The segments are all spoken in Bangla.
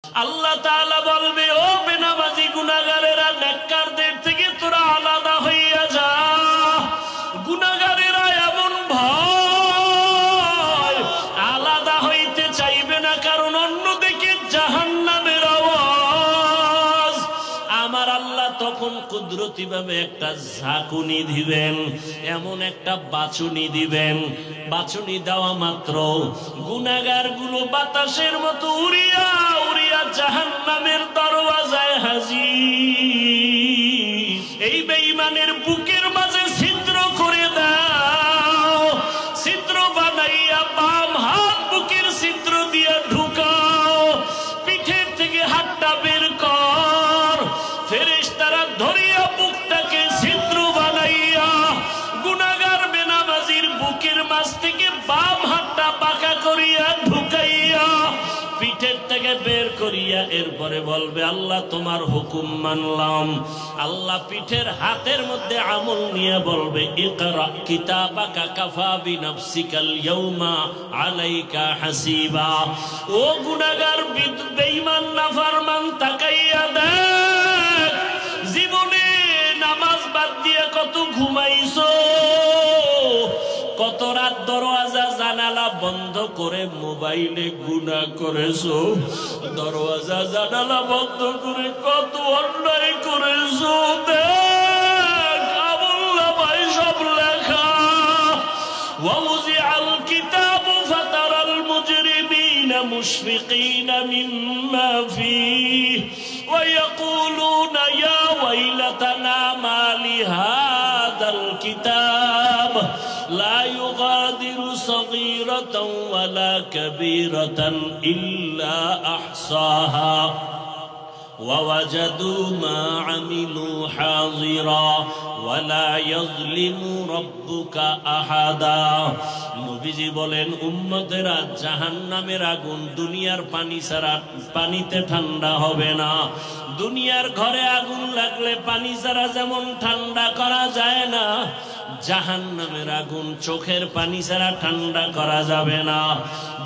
আল্লাহ তাআলা বলবে, ও বেনামাজি গুনাহগারেরা, নেককারদের থেকে তোরা আলাদা হইয়া যা। গুনাহগারেরা এমন ভয়, আলাদা হইতে চাইবে না, কারণ অন্যদিকে জাহান্নামের আওয়াজ। আমার আল্লাহ তখন কুদরতি ভাবে একটা ঝাঁকুনি দিবেন, এমন একটা বাচুনি দিবেন। বাচুনি দেওয়া মাত্র গুনাহগার গুলো বাতাসের মতো উড়িয়া উড়িয়া জাহান্নামের দরওয়াজায় হাজির। এই বেঈমানের বুকের মাঝে ছিদ্র করে দাও, ছিদ্র বানাইয়া বাম হাত বুকের ছিদ্র দিয়া ঢুকাও, পিঠের থেকে হাতটা বের কর। ফেরেশতারা ধরিয়া বুকটাকে ছিদ্র বানাইয়া গুনাহগার বেনামাজির বুকের মাঝ থেকে বাম হাতটা বাঁকা করিয়া ঢুকাইয়া পিঠের থেকে বের করিয়া এরপরে বলবে, আল্লাহ তোমার হুকুম মানলাম। আল্লাহ পিঠের হাতের মধ্যে আমল নিয়ে বলবে, ইকরা কিতাবাকা কাফা বিনাফসিকাল ইয়াউমা আলাইকা হাসিবা। ও গুনাহগার বেঈমান নাফরমান, তাকাইয়া দেখ, জীবনে নামাজ বাদ দিয়ে কত ঘুমাইছো, কত রাত দরওয়াজা জানালা বন্ধ করে মোবাইলে গুনাহ করেছো, দরওয়াজা জানালা বন্ধ করে কত অন্যায় করেছো। দেখ আমলনামায় সব লেখা। ওয়াউযিআল কিতাবু ফাতারাল মুজরিমিনা মুশফিকিনা মিম্মা ফীহি ওয়া ইয়াকুলুনা ইয়া ওয়াইলাতানা মা লিহাযাল কিতাব লা ইউগাদিরু সগীরাতাও ওয়ালা কাবীরাতান ইল্লা আহসাহা ووجدوا ما عملوا حاضرا ولا يظلم ربك أحدا। নবীজি বলেন, উম্মতেরা, জাহান্নামের আগুন দুনিয়ার পানি ছাড়া পানিতে ঠান্ডা হবে না। দুনিয়ার ঘরে আগুন লাগলে পানি ছাড়া যেমন ঠান্ডা করা যায় না, জাহান্নামের আগুন চোখের পানি ছাড়া ঠান্ডা করা যাবে না।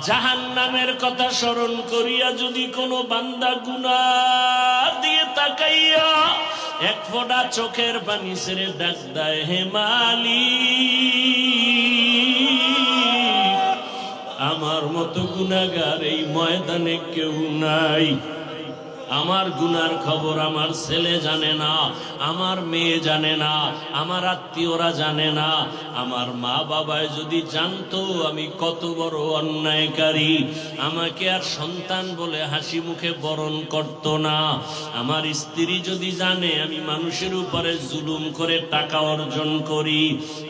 জাহান্নামের কথা স্মরণ করিয়া যদি কোনো বান্দা গুনাহ দিয়ে তাকাইয়া এক ফোঁটা চোখের পানি ছেড়ে ডাক দেয়, হে মালিক, আমার মতো গুনাহগার এই ময়দানে কেউ নাই। আমার গুনার খবর আমার ছেলে জানে না, আমার মেয়ে জানে না, আমার আত্মীয়রা জানে না। আমার মা বাবায় যদি জানতো আমি কত বড় অন্যায়কারী, আমাকে আর সন্তান বলে হাসি মুখে বরণ করত না। আমার স্ত্রী যদি জানে আমি মানুষের উপরে জুলুম করে টাকা অর্জন করি,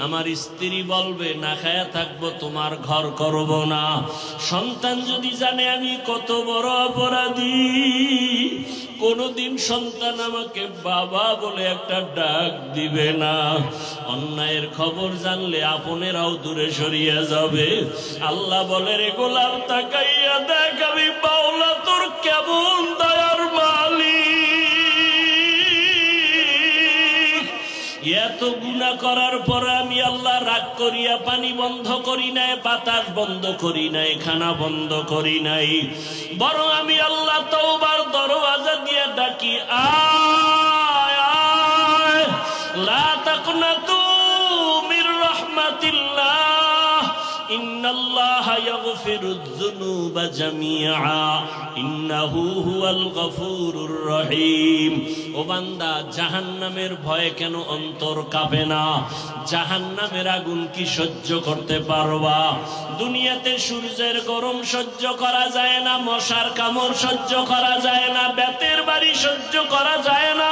আমার স্ত্রী বলবে না খায়া থাকবো, তোমার ঘর করব না। সন্তান যদি জানে আমি কত বড় অপরাধী, কোনদিন সন্তান আমাকে বাবা বলে একটা ডাক দিবে না। অন্যায়ের খবর জানলে আপনেরাও দূরে সরিয়ে যাবে। আল্লাহ বলে, রে গোলাম, তাকাইয়া দেখ আমি বাউলা তোর কেমন দয়ার মালিক। এত গুনাহ করার পরে আমি আল্লাহ রাগ করিয়া পানি বন্ধ করি নাই, বাতাস বন্ধ করি নাই, খানা বন্ধ করি নাই, বরং আমি আল্লাহ তওবার দরওয়াজা দিয়ে ডাকি, আয় আয়, লা তাকনাতু মির রাহমাতিল্লাহ, ইন্নাল্লাহা ইয়াগফিরুয যুনুবা জামিআ, ইন্নাহু হুয়াল গফুরুর রহিম। ও বান্দা, জাহান্নামের ভয়ে কেন অন্তর কাঁপে না? জাহান্নামের আগুন কি সহ্য করতে পারবা? দুনিয়াতে সূর্যের গরম সহ্য করা যায় না, মশার কামড় সহ্য করা যায় না, বেতের বাড়ি সহ্য করা যায় না।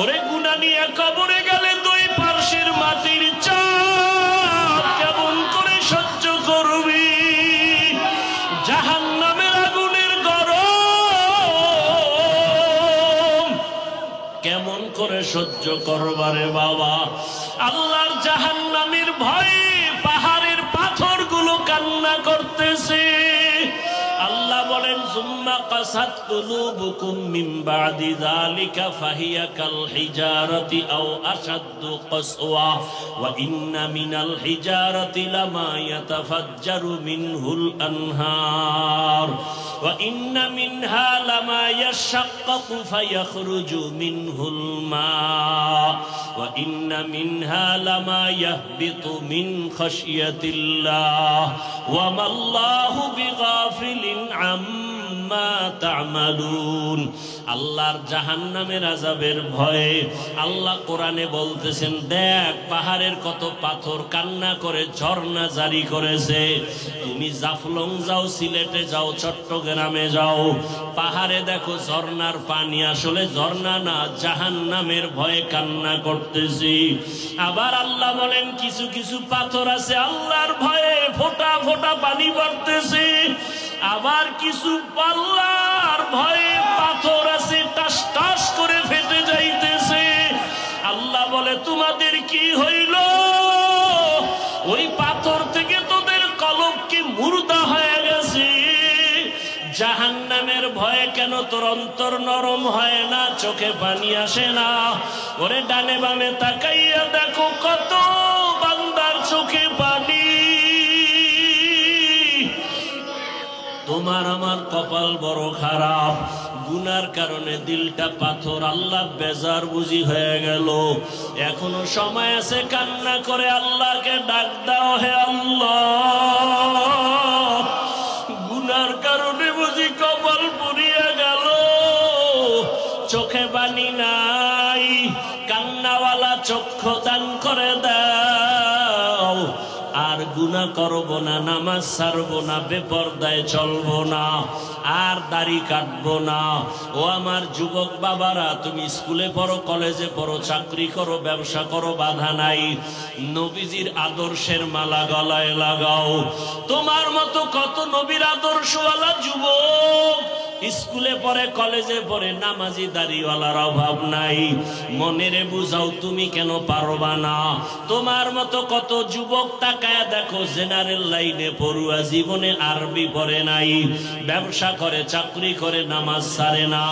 ওরে গুনাহ নিয়ে কবরে গেলে দুই পার্শ্বের মাটির চাপ কেমন করে সহ্য করবি? জাহান্নামের আগুনের গরম কেমন করে সহ্য করবারে বাবা? আল্লাহর জাহান্নামের ভয়ে পাহাড়ের পাথরগুলো কান্না করতেছে। আল্লাহ বলেন সুম্মা কাসাত কুলুবুকুম মিন বাদি যালিকা ফাহিয়া কাল হিজারাতি আও আশাদ্দু কাসওয়া ওয়া ইন্না মিনাল হিজারাতি লামা ইয়াতাফাজ্জারু মিনহুল আনহার ওয়া ইন্না মিনহা লামা ইয়াশাক্কাকু ফায়াখরুজু মিনহুল মা ওয়া ইন্না মিনহা লামা ইয়াহবিতু মিন খাশিয়াতিল্লাহ ওয়া মাল্লাহু বিগাফিলিন আম্মা তা'মালুন। আল্লাহর জাহান্নামের আযাবের ভয়ে আল্লাহ কোরআনে বলতেছেন, দেখ পাহাড়ের কত পাথর কান্না করে ঝর্ণা জারি করেছে। তুমি জাফলং যাও, সিলেটে যাও, চট্টগ্রামে যাও, পাহাড়ে দেখো ঝর্ণার পানি আসলে ঝর্ণা না, জাহান্নামের ভয়ে কান্না করতেছি। আবার আল্লাহ বলেন কিছু কিছু পাথর আছে আল্লাহর ভয়ে ফোঁটা ফোঁটা পানি পড়তেছে। আবার কিছু আল্লাহর ভয়ে পাথর আছে টাস টাস করে ফেটে যাইতেছে। আল্লাহ বলে তোমাদের কি হইল? ওই পাথর থেকে তোদের কলব কি মুর্দা হয়ে গেছে? জাহান্নামের ভয়ে কেন তোর অন্তর নরম হয় না, চোখে পানি আসে না? ওরে ডানে বামে তাকাইয়া দেখো কত বান্দার চোখে পানি। তোমার আমার কপাল বড় খারাপ, গুনার কারণে দিলটা পাথর। আল্লাহ বেজার বুঝি হয়ে গেল। এখনো সময় আছে, কান্না করে আল্লাহকে ডাক দাও, হে আল্লাহ গুনার কারণে বুঝি কপাল পুড়িয়া গেল, চোখে পানি নাই, কান্নাওয়ালা চক্ষু দান করে দাও। আর গুনাহ করব না, নামাজ ছাড়বো না, বেপরদায় চলবো না, আর দাড়ি কাটবো না। ও আমার যুবক বাবারা, তুমি স্কুলে পড়ো, কলেজে পড়ো, চাকরি করো, ব্যবসা করো, বাধা নাই। নবীজির আদর্শের মালা গলায় লাগাও। তোমার মতো কত নবীর আদর্শওয়ালা যুবক স্কুলে পড়ে, কলেজে পড়ে, নামাজি দাড়িওয়ালার অভাব নাই। মনেরে বুঝাও তুমি কেন পারবা না? তোমার মতো কত যুবক তাকায় দেখো জেনারেল লাইনে পড়ুয়া, জীবনে আরবি পড়ে নাই, ব্যবসা করে, চাকরি করে, নামাজ ছাড়ে না,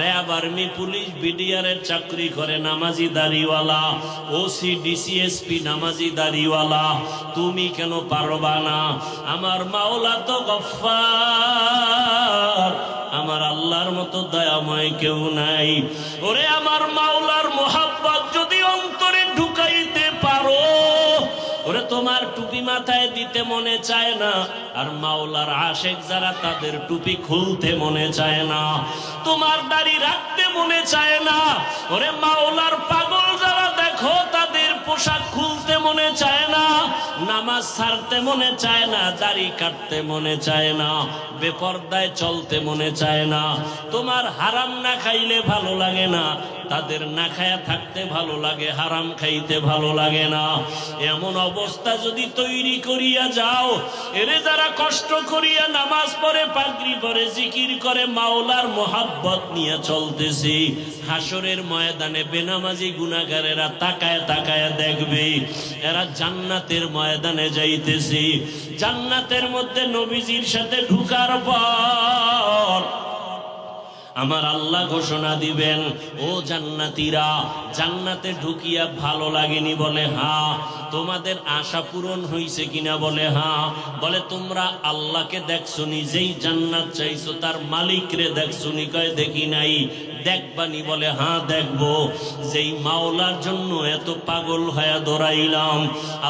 র্যাব, আর্মি, পুলিশ, বিডিআরের চাকরি করে, নামাজি দাড়িওয়ালা, ওসি, ডিসিএসপি, নামাজি দাড়িওয়ালা। তুমি কেন পারবা না? আমার মাওলা তো গফফার, আমার আল্লাহর মতো দয়াময় কেউ নাই। ওরে আমার মাওলার মোহাব্বত যদি অন্তরে ঢুকাইতে পারো, ওরে তোমার টুপি মাথায় দিতে মনে চায় না, আর মাওলার আশেক যারা তাদের টুপি খুলতে মনে চায় না, তোমার দাড়ি রাখতে মনে চায় না। ওরে মাওলার পাগল যারা দেখো তাদের পোশাক খুলতে মনে চায় না, নামাজ ছাড়তে মনে চায় না, দাড়ি কাটতে মনে চায় না, বেপরদায় চলতে মনে চায় না। তোমার হারাম না খাইলে ভালো লাগে না, তাদের না খায়া থাকতে ভালো লাগে, হারাম খাইতে ভালো লাগে না। এমন অবস্থা যদি তৈরি করিয়া যাও, এরে যারা কষ্ট করিয়া নামাজ পড়ে, পাগড়ি পরে, জিকির করে, মাওলার মোহাব্বত নিয়ে চলতেছি, হাসরের ময়দানে বেনামাজি গুনাহগারেরা তাকায় তাকায় দেখবে এরা জান্নাতের ময়দানে যাইতেছি। জান্নাতের মধ্যে নবীজির সাথে ঢুকার পর আমার আল্লাহ ঘোষণা দিবেন, ও জান্নাতীরা, জান্নাতে ঢুকিয়া ভালো লাগেনি? বলে হ্যাঁ। তোমাদের আশা পূরণ হইছে কিনা? বলে হ্যাঁ। বলে তোমরা আল্লাহকে দেখছনি? যেই জান্নাত চাইছো তার মালিকরে দেখছনি? কয় দেখি নাই। দেখবানি? বলে হ্যাঁ দেখবো। যেই মাওলার জন্য এত পাগল হয়ে দৌড়াইলাম,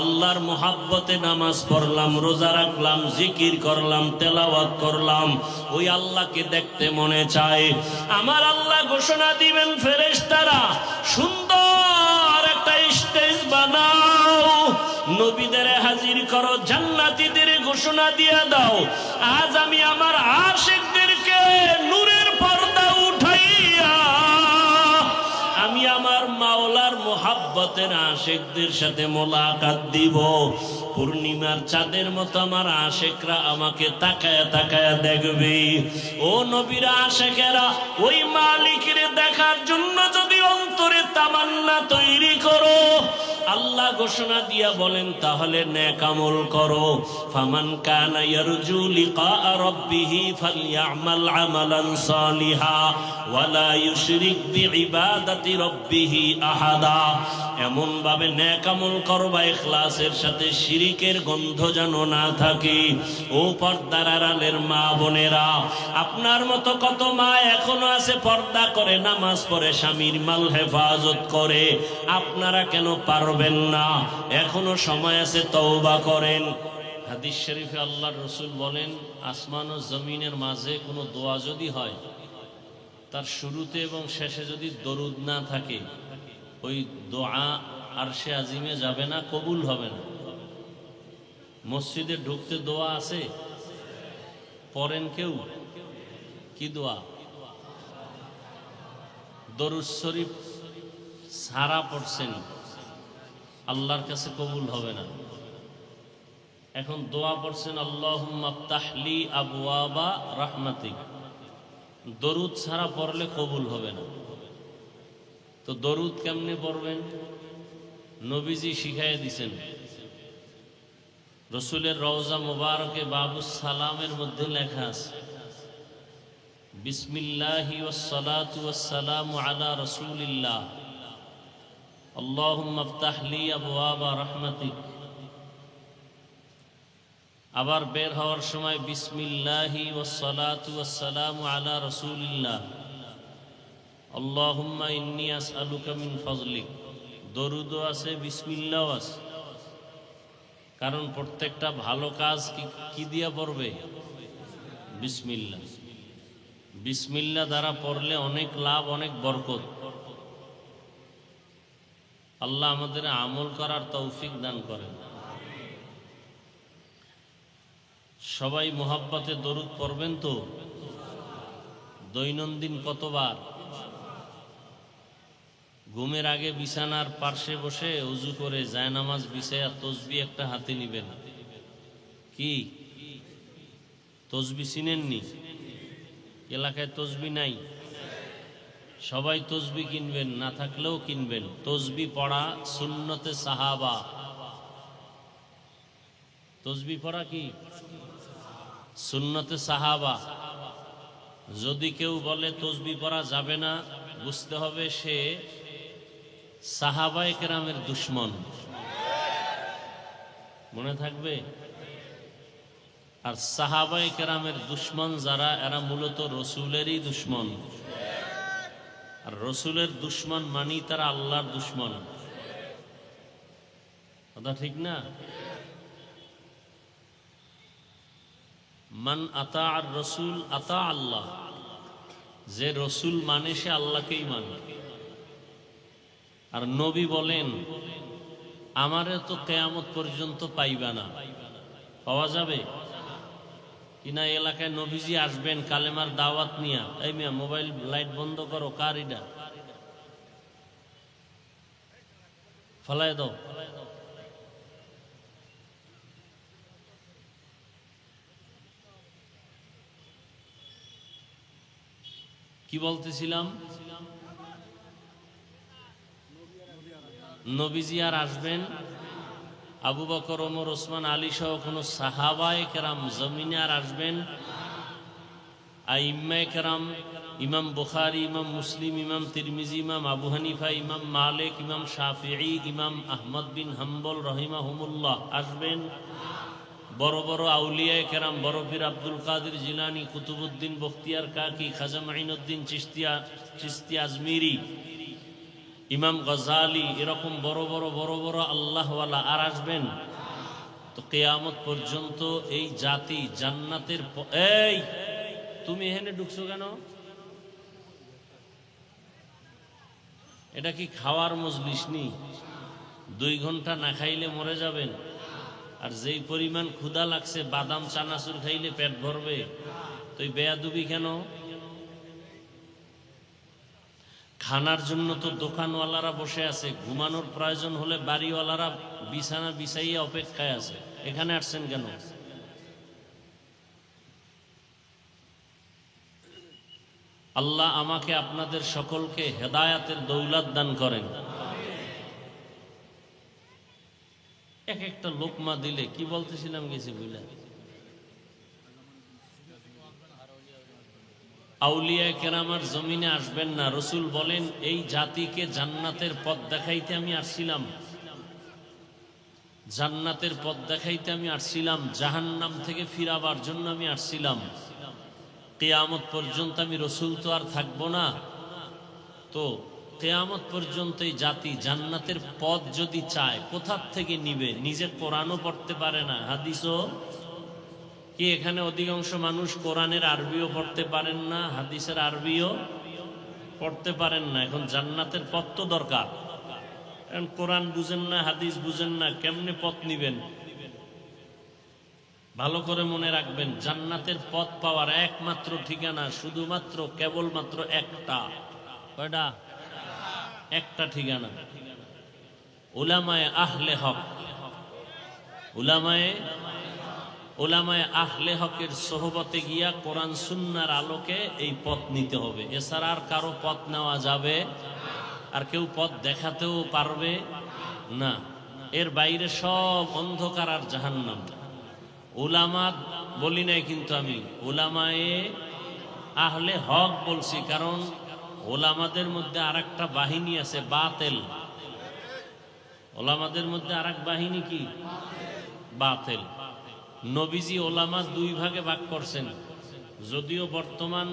আল্লাহর মোহাব্বতে নামাজ পড়লাম, রোজা রাখলাম, জিকির করলাম, তেলাওয়াত করলাম, ওই আল্লাহকে দেখতে মনে চায়। আমার আল্লাহ ঘোষণা দিবেন, ফেরেশতারা সুন্দর একটা স্টেজ বানাও, নবীদের হাজির করো, জান্নাতীদের ঘোষণা দিয়ে দাও, আজ আমি আমার আশিকদেরকে নূরের পর্দা উঠাইয়া আমি আমার মাওলার মোহাব্বতের আশিকদের সাথে মোলাকাত দিব। পূর্ণিমার চাঁদের মতো আমার আশিকরা আমাকে তাকায় তাকায় দেখবে। ও নবীর আশিকেরা, ওই মালিকের দেখার জন্য যদি অন্তরে তামান্না তৈরি করো, আল্লাহ ঘোষণা দিয়া বলেন তাহলে নেক আমল করো। ফামান কানা ইয়ারজু লিকা রাব্বিহি ফালইআমাল আমালান সালিহা ওয়ালা ইউশরিক বিইবাদাতি রাব্বিহি আহাদা। এমন ভাবে নেক আমল করবা ইখলাসের সাথে শিরিকের গন্ধ যেন না থাকে। ও পর্দার আড়ালের মা বোনেরা, আপনার মতো কত মা এখনো আছে পর্দা করে, নামাজ পড়ে, স্বামীর মাল হেফাজত করে। আপনারা কেন পারবেন না? এখনো সময় আছে, তওবা করেন। হাদিস শরীফে আল্লাহর রাসূল বলেন, আসমান ও জমিনের মাঝে কোনো দোয়া যদি হয়, তার শুরুতে এবং শেষে যদি দরুদ না থাকে, ওই দোয়া আরশে আজিমে যাবে না, কবুল হবে না। মসজিদে ঢুকতে দোয়া আছে, পড়েন কেউ? কি দোয়া? দরুদ শরীফ সারা পড়ছেন, আল্লাহর কাছে কবুল হবে না। এখন দোয়া পড়ছেন, আল্লাহুম্মা আফতাহলি আবওয়াবা রাহমাতিক, দরুদ ছাড়া পড়লে কবুল হবে না। তো দরুদ কেমনে পড়বেন? নবীজি শিখাইয়া দিছেন। রসুলের রওজা মুবারকে বাবুস সালামের মধ্যে লেখা আছে, বিসমিল্লাহি ওয়াসসালাতু ওয়াসসালামু আলা রাসূলিল্লাহ, আল্লাহুম্মা আফতাহলি আবওয়াবা রাহমাতিক। আবার বের হওয়ার সময় বিসমিল্লাহি ওয়াসসালাতু ওয়াসসালামু আলা রাসূলিল্লাহ, আল্লাহুম্মা ইন্নী আসআলুকা মিন ফাজলিক। দরুদও আছে, বিসমিল্লাহও আছে। কারণ প্রত্যেকটা ভালো কাজ কি দিয়া পড়বে? বিসমিল্লাহ। বিসমিল্লাহ দ্বারা পড়লে অনেক লাভ, অনেক বরকত। আল্লাহ আমাদের আমল করার তৌফিক দান করেন। সবাই মোহাব্বতে দরুদ পড়বেন তো? দৈনন্দিন কতবার? ঘুমের আগে বিছানার পার্শ্বে বসে উজু করে জায়নামাজ বিছায়া তসবিহ একটা হাতে নিবেন। কি তসবিহ চিনেননি? এলাকায় তসবিহ নাই, সবাই তসবিহ কিনবেন, না থাকলেও কিনবেন। তসবিহ পড়া সুন্নতে সাহাবা। তসবিহ পড়া কি সুন্নতে সাহাবা। যদি কেউ বলে তসবিহ পড়া যাবে না, বুঝতে হবে সে সাহাবায়ে কেরামের দুশমন। মনে থাকবে? আর সাহাবায়ে কেরামের দুশমন যারা, এরা মূলত রসুলেরই দুশমন। আর রসুলের দুশমন মানি তারা আল্লাহর দুশমন। কথা ঠিক না? মান আতা আর রসুল আতা আল্লাহ। যে রসুল মানে সে আল্লাহকেই মানে। আর নবী বলেন, আমারে তো কিয়ামত পর্যন্ত পাইবা না। পাওয়া যাবে কিনা? এলাকায় নবীজি আসবেন কালেমার দাওয়াত নিয়া। এই মিয়া, মোবাইল লাইট বন্ধ করো। কার এটা? ফলাই দাও। কি বলতেছিলাম? নবীজি আর আসবেন, আবু বকর, ওমর, ওসমান, আলী সহ কোন সাহাবায়ে কেরাম জমিনে আর আসবেন? আইম্মায়ে কেরাম, ইমাম বুখারী, ইমাম মুসলিম, ইমাম তিরমিজি, ইমাম আবু হানিফা, ইমাম মালিক, ইমাম শাফিঈ, ইমাম আহমদ বিন হাম্বল রহিমাহুমুল্লাহ আসবেন? বড় বড় আউলিয়ায়ে কেরাম, বড় পীর আব্দুল কাদের জিলানী, কুতুবউদ্দিন বখতিয়ার কাকি, খাজা মাইনুদ্দিন চিশতি আজমিরি, ইমাম গজালি, এরকম বড় বড় আল্লাহওয়ালা আর আসবেন? তো কিয়ামত পর্যন্ত এই জাতি জান্নাতের। এই তুমি এখানে ঢুকছো কেন? এটা কি খাওয়ার মজলিস নি? 2 ঘন্টা না খাইলে মরে যাবেন। আর যেই পরিমাণ ক্ষুধা লাগছে, বাদাম চানাচুর খাইলে পেট ভরবে। তো এই বেয়াদবি কেন? খানার জন্য তো দোকানওয়ালারা বসে আছে, ঘুমানোর প্রয়োজন হলে বাড়িওয়ালারা বিছানা বিছাইয়া অপেক্ষায় আছে। এখানে আসছেন কেন? আল্লাহ আমাকে আপনাদের সকলকে হেদায়াতের দৌলত দান করেন। একটা লোকমা দিলে কি বলতেছিলাম গেছি বুঝলা, আউলিয়া কেরামার জমিনে আসবেন না। রসুল বলেন এই জাতিকে জান্নাতের পথ দেখাইতে আমি আসছিলাম, জান্নাতের পথ দেখাইতে আমি আসছিলাম, জাহান্নাম থেকে ফিরাবার জন্য আমি আসছিলাম। কিয়ামত পর্যন্ত আমি রসুল তো আর থাকবো না, তো কিয়ামত পর্যন্ত এই জাতি জান্নাতের পথ যদি চায় কোথা থেকে নিবে? নিজে কোরআনও পড়তে পারে না, হাদিসও কি এখানে অধিকাংশ মানুষ কোরআনের আরবিও পড়তে পারেন না, হাদিসের আরবিও পড়তে পারেন না। এখন জান্নাতের পথ তো দরকার, এখন কোরআন বুঝেন না, হাদিস বুঝেন না, কেমনে পথ নিবেন? ভালো করে মনে রাখবেন, জান্নাতের পথ পাওয়ার একমাত্র ঠিকানা শুধুমাত্র কেবলমাত্র একটা। কয়টা? একটা ঠিকানা, উলামায়ে আহলে হক। উলামায়ে আহলে হকের সোহবতে গিয়া কোরআন সুন্নাহর আলোকে এই পথ নিতে হবে। এছাড়া আর কারো পথ নেওয়া যাবে, আর কেউ পথ দেখাতেও পারবে না। এর বাইরে সব অন্ধকার আর জাহান্নাম। উলামা বলি নাই কিন্তু আমি, উলামায়ে আহলে হক বলছি, কারণ ওলামাদের মধ্যে আর একটা বাহিনী আছে বাতেল। ওলামাদের মধ্যে আর এক বাহিনী কি? বাতেল। নবীজি ওলামা দুই ভাগে ভাগ করছেন, যদিও বর্তমান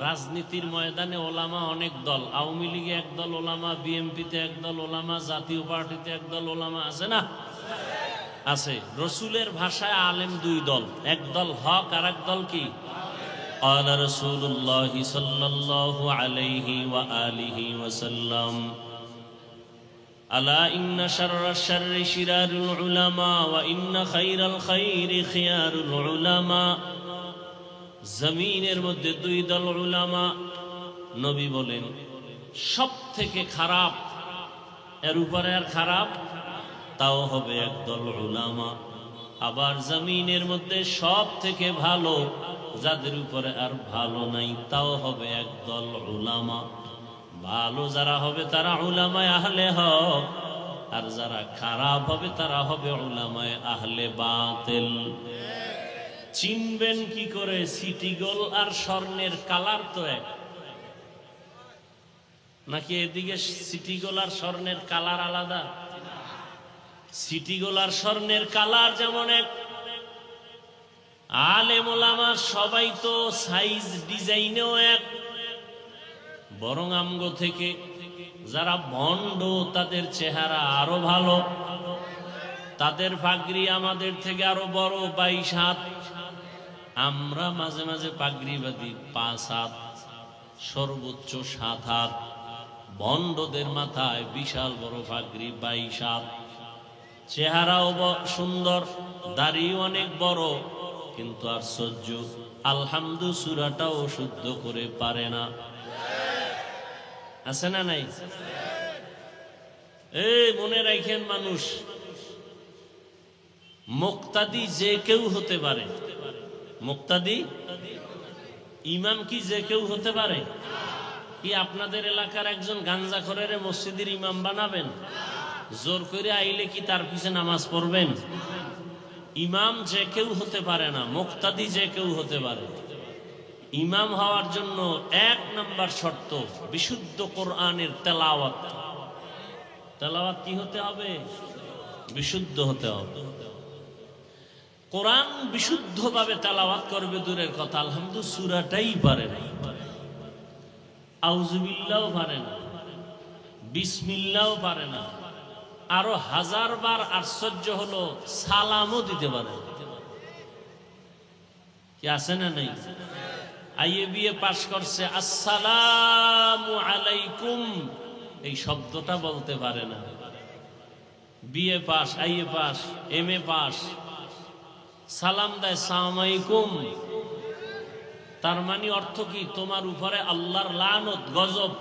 রাজনীতির ময়দানে ওলামা অনেক দল, আওয়ামী লীগে একদল ওলামা, বিএনপিতে একদল ওলামা, জাতীয় পার্টিতে একদল ওলামা আছে না? আছে। রসুলের ভাষায় আলেম দুই দল, একদল হক আর এক দল কি? قال رسول الله صلى الله عليه وآله وسلم ألا إن شر الشر شرار العلماء وإن خير الخير خيار العلماء। জমিনের মধ্যে দুই দল উলামা, নবী বলেন সব থেকে খারাপ, এর উপরে আর খারাপ, তাও হবে একদল উলামা। আবার জমিনের মধ্যে সব থেকে ভালো, যাদের উপরে আর ভালো নাই, তাও হবে একদল উলামা। ভালো যারা হবে তারা উলামায়ে আহলে হক, আর যারা খারাপ হবে তারা হবে উলামায়ে আহলে বাতিল। চিনবেন কি করে? সিটি গোল আর স্বর্ণের কালার তো এক নাকি? এদিকে সিটি গোল আর স্বর্ণের কালার আলাদা? সিটি গোল আর স্বর্ণের কালার যেমন এক, আলেম ওলামা সবাই তো সাইজ ডিজাইনেও এক। বরং আমগো থেকে যারা ভণ্ড তাদের চেহারা আরো ভালো, তাদের পাগড়ি আমাদের থেকে আরো বড়, 22 হাত। আমরা মাঝে মাঝে পাগড়ি বাঁধি 5 হাত, সর্বোচ্চ 7 হাত। ভণ্ডদের মাথায় বিশাল বড় পাগড়ি, 22 হাত। চেহারাও সুন্দর, দাড়ি অনেক বড়, কিন্তু আশ্চর্য, আলহামদু সূরাটাও শুদ্ধ করে পারে না। আছে না নাই? এই মনে রাখেন, মানুষ মুক্তাদি যে কেউ হতে পারে। মুক্তাদি ইমাম কি যে কেউ হতে পারে? কি আপনাদের এলাকার একজন গাঞ্জাখোরের মসজিদের ইমাম বানাবেন? জোর করে আইলে কি তার পিছে নামাজ পড়বেন? ইমাম যে কেউ হতে পারে না, মুক্তাদি যে কেউ হতে পারে। ইমাম হওয়ার জন্য 1 নম্বর শর্ত বিশুদ্ধ কোরআনের তেলাওয়াত। তেলাওয়াত কি হতে হবে? বিশুদ্ধ হতে হবে। কোরআন বিশুদ্ধভাবে তেলাওয়াত করবে দূরের কথা, আলহামদুলিল্লাহ সূরাটাই পারে না, আউযুবিল্লাহও পারে না, বিসমিল্লাহও পারে না। আরো 1000 বার আশ্চর্য হলো সালামও দিতে পারে। কি আছে না নাই? আইএ বিএ পাশ করছে, আসসালামু আলাইকুম এই শব্দটা বলতে পারে না। BA pass, IA pass, MA pass, সালাম দেয় সালামু আলাইকুম, তার মানে অর্থ কি? তোমার উপরে আল্লাহর লানত, গজব।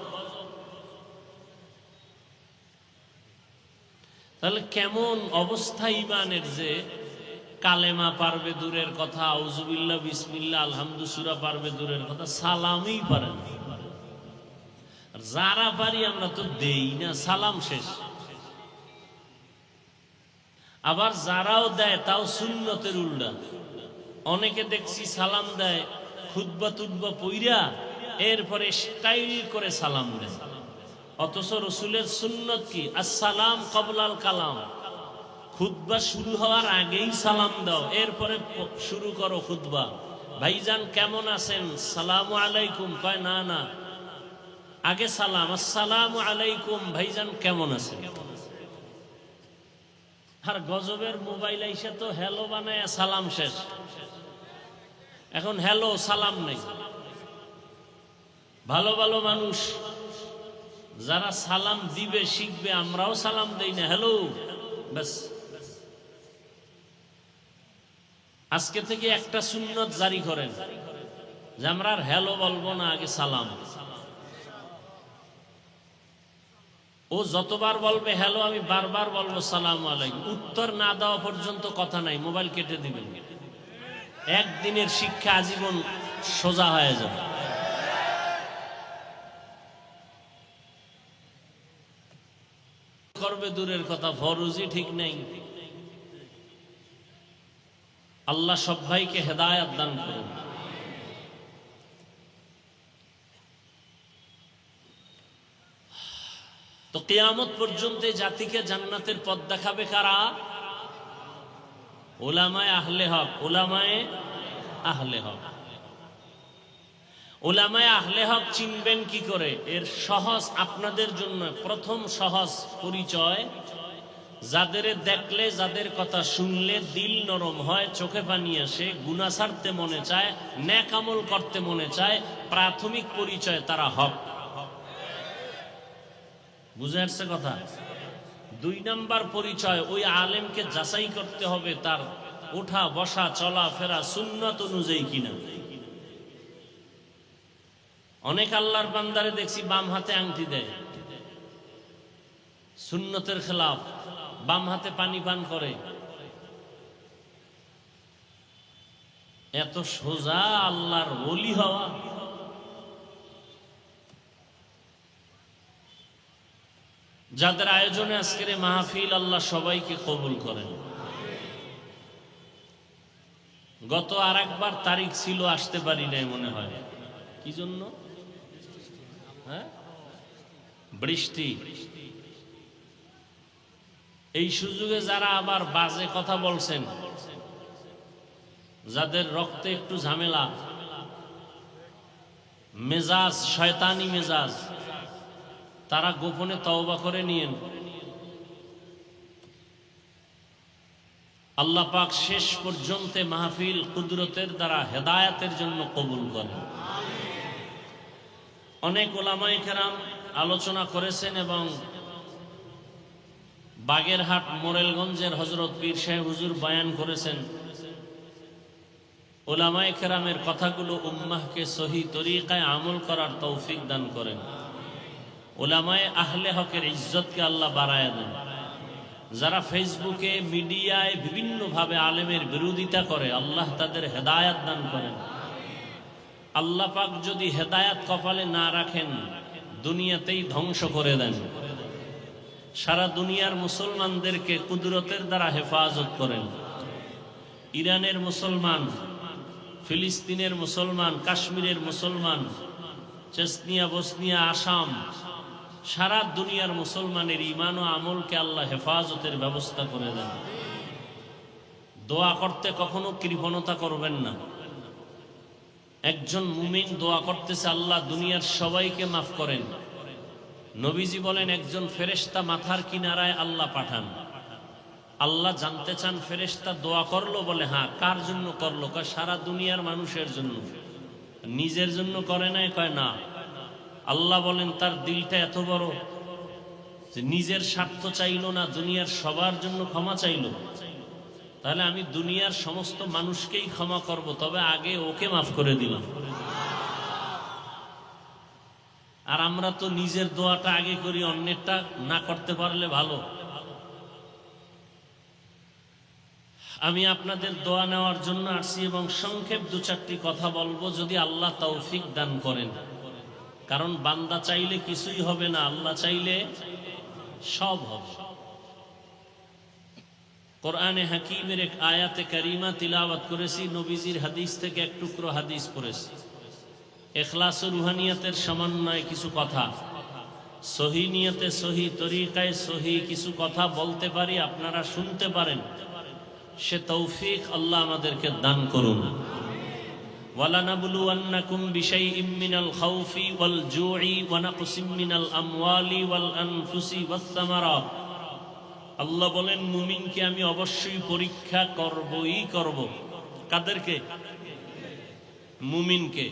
তাহলে কেমন অবস্থা ইমানের, যে কালেমা পারবে দূরের কথা, আউযুবিল্লাহ, বিসমিল্লাহ, আলহামদু সূরা পারবে দূরের কথা, সালামই পারে না। আর যারা পারি আমরা তো দেই না, সালাম শেষ। আবার যারাও দেয় তাও সুন্নতের উল্টা। অনেকে দেখছি সালাম দেয় খুতবা টুতবা পইরা এরপরে স্টাইল করে সালাম দেয়, অথচ রসুলের সুন্নত কি আসসালাম কবলাল কালাম। খুতবা শুরু হওয়ার আগেই সালাম দাও, এরপরে শুরু করো খুতবা। ভাইজান কেমন আছেন, সালামু আলাইকুম, কয় না না আগে সালাম, আসসালামু আলাইকুম, ভাইজান কেমন আছেন। আর গজবের মোবাইল আইসা তো হ্যালো বানায় সালাম শেষ, এখন হ্যালো সালাম নেই। ভালো ভালো মানুষ যারা সালাম দিবে শিখবে, আমরাও সালাম দেই না, হ্যালো ব্যাস। আজকে থেকে একটা সুন্নত জারি করেন যে আমরা আর হ্যালো বলবো না, আগে সালাম। ও যতবার বলবে হ্যালো, আমি বারবার বলবো সালাম আলাইকুম। উত্তর না দেওয়া পর্যন্ত কথা নাই, মোবাইল কেটে দিবেন। একদিনের শিক্ষা আজীবন সোজা হয়ে যাবে। করবে দূরের কথা, ফরজই ঠিক নেই। আল্লাহ সব ভাইকে হেদায়েত দান করুন। তো কিয়ামত পর্যন্ত জাতিকে জান্নাতের পথ দেখাবে কারা? উলামায়ে আহলে হক। উলামায়ে আহলে হক। উলামায়ে আহলে হক চিনবেন কি করে? এর সহজ আপনাদের জন্য প্রথম সহজ পরিচয়, যাদের দেখলে, যাদের কথা শুনলে দিল নরম হয়, চোখে পানি আসে, গুনাহ ছাড়তে মনে চায়, নেক আমল করতে মনে চায়, প্রাথমিক পরিচয় তারা হক। বুঝে আসছে কথা? 2 নাম্বার পরিচয়, ওই আলেমকে যাচাই করতে হবে তার ওঠা বসা চলা ফেরা সুন্নাত অনুযায়ী কিনা। অনেক আল্লাহর বান্দারে দেখছি বাম হাতে আংটি দেয়, সুন্নতের খেলাফ, বাম হাতে পানি পান করে। এত সোজা আল্লাহর ওলি হওয়া? যাদের আয়োজনে আজকের মাহফিল, আল্লাহ সবাইকে কবুল করেন। গত আরেকবার তারিখ ছিল, আসতে পারি নাই মনে হয়। কি জন্য? হ্যাঁ, বৃষ্টি। এই সুযোগে যারা আবার বাজে কথা বলছেন, যাদের রক্তে একটু ঝামেলা, মেজাজ শয়তানি মেজাজ, তারা গোপনে তওবা করে নিয়েন। আল্লাহ পাক শেষ পর্যন্ত মাহফিল কুদরতের দ্বারা হেদায়েতের জন্য কবুল করেন। অনেক উলামায়ে কেরাম আলোচনা করেছেন এবং বাগেরহাট মোরেলগঞ্জের হযরত পীর সাহেব হুজুর বয়ান করেছেন। উলামায়ে কেরামের কথাগুলো উম্মাহকে সহি তরিকায় আমল করার তৌফিক দান করেন। উলামায়ে আহলে হকের ইজ্জতকে আল্লাহ বাড়ায় দেন। যারা ফেসবুকে মিডিয়ায় বিভিন্নভাবে আলেমের বিরোধিতা করে, আল্লাহ তাদের হেদায়েত দান করেন। আল্লাহ পাক যদি হেদায়েত কপালে না রাখেন, দুনিয়াতেই ধ্বংস করে দেন। সারা দুনিয়ার মুসলমানদেরকে কুদরতের দ্বারা হেফাজত করেন। ইরানের মুসলমান, ফিলিস্তিনের মুসলমান, কাশ্মীরের মুসলমান, চেচনিয়া, বসনিয়া, আসাম, সারা দুনিয়ার মুসলমানের ঈমান ও আমলকে আল্লাহ হেফাজতের ব্যবস্থা করে দেন। দোয়া করতে কখনো কৃপণতা করবেন না। একজন মুমিন দোয়া করতেছে, আল্লাহ দুনিয়ার সবাইকে মাফ করেন। নবীজি বলেন, একজন ফেরেশতা মাথার কিনারায় আল্লাহ পাঠান। আল্লাহ জানতে চান ফেরেশতা দোয়া করলো, বলে হ্যাঁ। কার জন্য করলো? কয় সারা দুনিয়ার মানুষের জন্য। নিজের জন্য করে নাই? কয় না। আল্লাহ বলেন, তার দিলটা এত বড় যে নিজের স্বার্থ চাইলো না, দুনিয়ার সবার জন্য ক্ষমা চাইলো। তাহলে আমি দুনিয়ার সমস্ত মানুষকেই ক্ষমা করব, তবে আগে ওকে মাফ করে দিলাম। আর আমরা তো নিজের দোয়াটা আগে করি, অন্যেরটা না করতে পারলে ভালো। আমি আপনাদের দোয়া নেওয়ার জন্য আসছি এবং সংক্ষেপ 2-4টি কথা বলবো, যদি আল্লাহ তৌফিক দান করেন। কারণ বান্দা চাইলে কিছুই হবে না, আল্লাহ চাইলে সব হবে। কোরআনে হাকিমের এক আয়াতে কারিমা তিলাওয়াত করেছি, নবীজির হাদিস থেকে এক টুকরো হাদিস পড়েছি। ইখলাস ও রুহানিয়াতের সমন্বয়ে কিছু কথা, সহি নিয়তে সহি তরিকায় সহি কিছু কথা বলতে পারি, আপনারা শুনতে পারেন, সে তৌফিক আল্লাহ আমাদেরকে দান করুন। ওয়ালানাবলুওয়ান্নাকুম বিশাইইম মিনাল খাউফি ওয়াল জুই ওয়া নাকসিম মিনাল আমওয়ালি ওয়াল আনফুসি ওয়াস সামারাত। আল্লাহ বলেন, মুমিনকে আমি অবশ্যই পরীক্ষা করবই করব। কাদেরকে? মুমিনকে।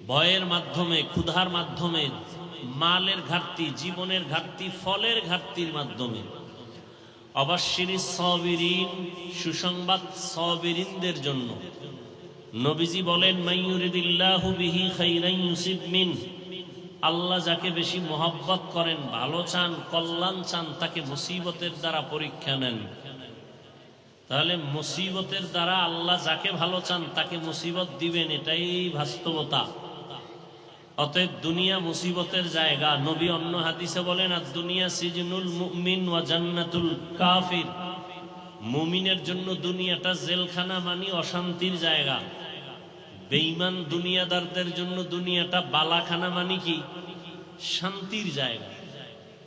ভয়ের মাধ্যমে, ক্ষুধার মাধ্যমে, মালের ঘাটতি, জীবনের ঘাটতি, ফলের ঘাটতির মাধ্যমে। অবাশশিরিস সাবিরিন, সুসংবাদ সাবিরিনদের জন্য। নবীজি বলেন, মাইয়ুরিদিল্লাহু বিহি খাইরান ইউসিব মিন। আল্লাহ যাকে বেশি মহব্বত করেন, ভালো চান, কল্যাণ চান, তাকে মুসিবতের দ্বারা পরীক্ষা নেন। তাহলে মুসিবতের দ্বারা আল্লাহ যাকে ভালো চান তাকে মুসিবত দিবেন, এটাই বাস্তবতা। অতএব দুনিয়া মুসিবতের জায়গা। নবী অন্য হাদিসে বলেন, আর দুনিয়া সিজনুল মুমিন ওয়া জান্নাতুল কাফির। মুমিনের জন্য দুনিয়াটা জেলখানা, মানে অশান্তির জায়গা। বেঈমান দুনিয়াদারদের জন্য দুনিয়াটা বালাখানা, মানে কি? শান্তির জায়গা।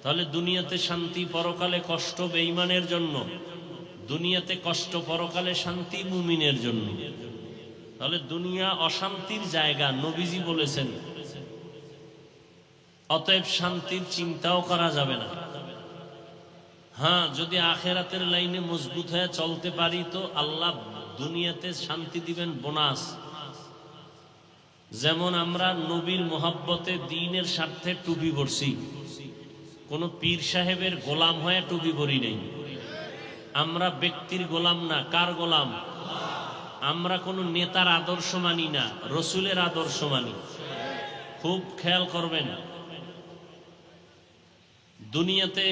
তাহলে দুনিয়াতে শান্তি, পরকালে কষ্ট বেঈমানের জন্য। দুনিয়াতে কষ্ট, পরকালে শান্তি মুমিনের জন্য। তাহলে দুনিয়া অশান্তির জায়গা, নবীজি বলেছেন। অতএব শান্তির চিন্তাও করা যাবে না। হ্যাঁ, যদি আখেরাতের লাইনে মজবুত হয়ে চলতে পারি তো আল্লাহ দুনিয়াতে শান্তি দিবেন, বোনাস। যেমন আমরা নবীর মোহাব্বতে, দ্বীনের স্বার্থে টুপি পরছি, কোন পীর সাহেবের গোলাম হয়ে টুপি পরি নেই। আমরা ব্যক্তির গোলাম না, কার গোলাম? আমরা কোন নেতার আদর্শ মানি না, রসুলের আদর্শ মানি। খুব খেয়াল করবেন, দুনিয়াতে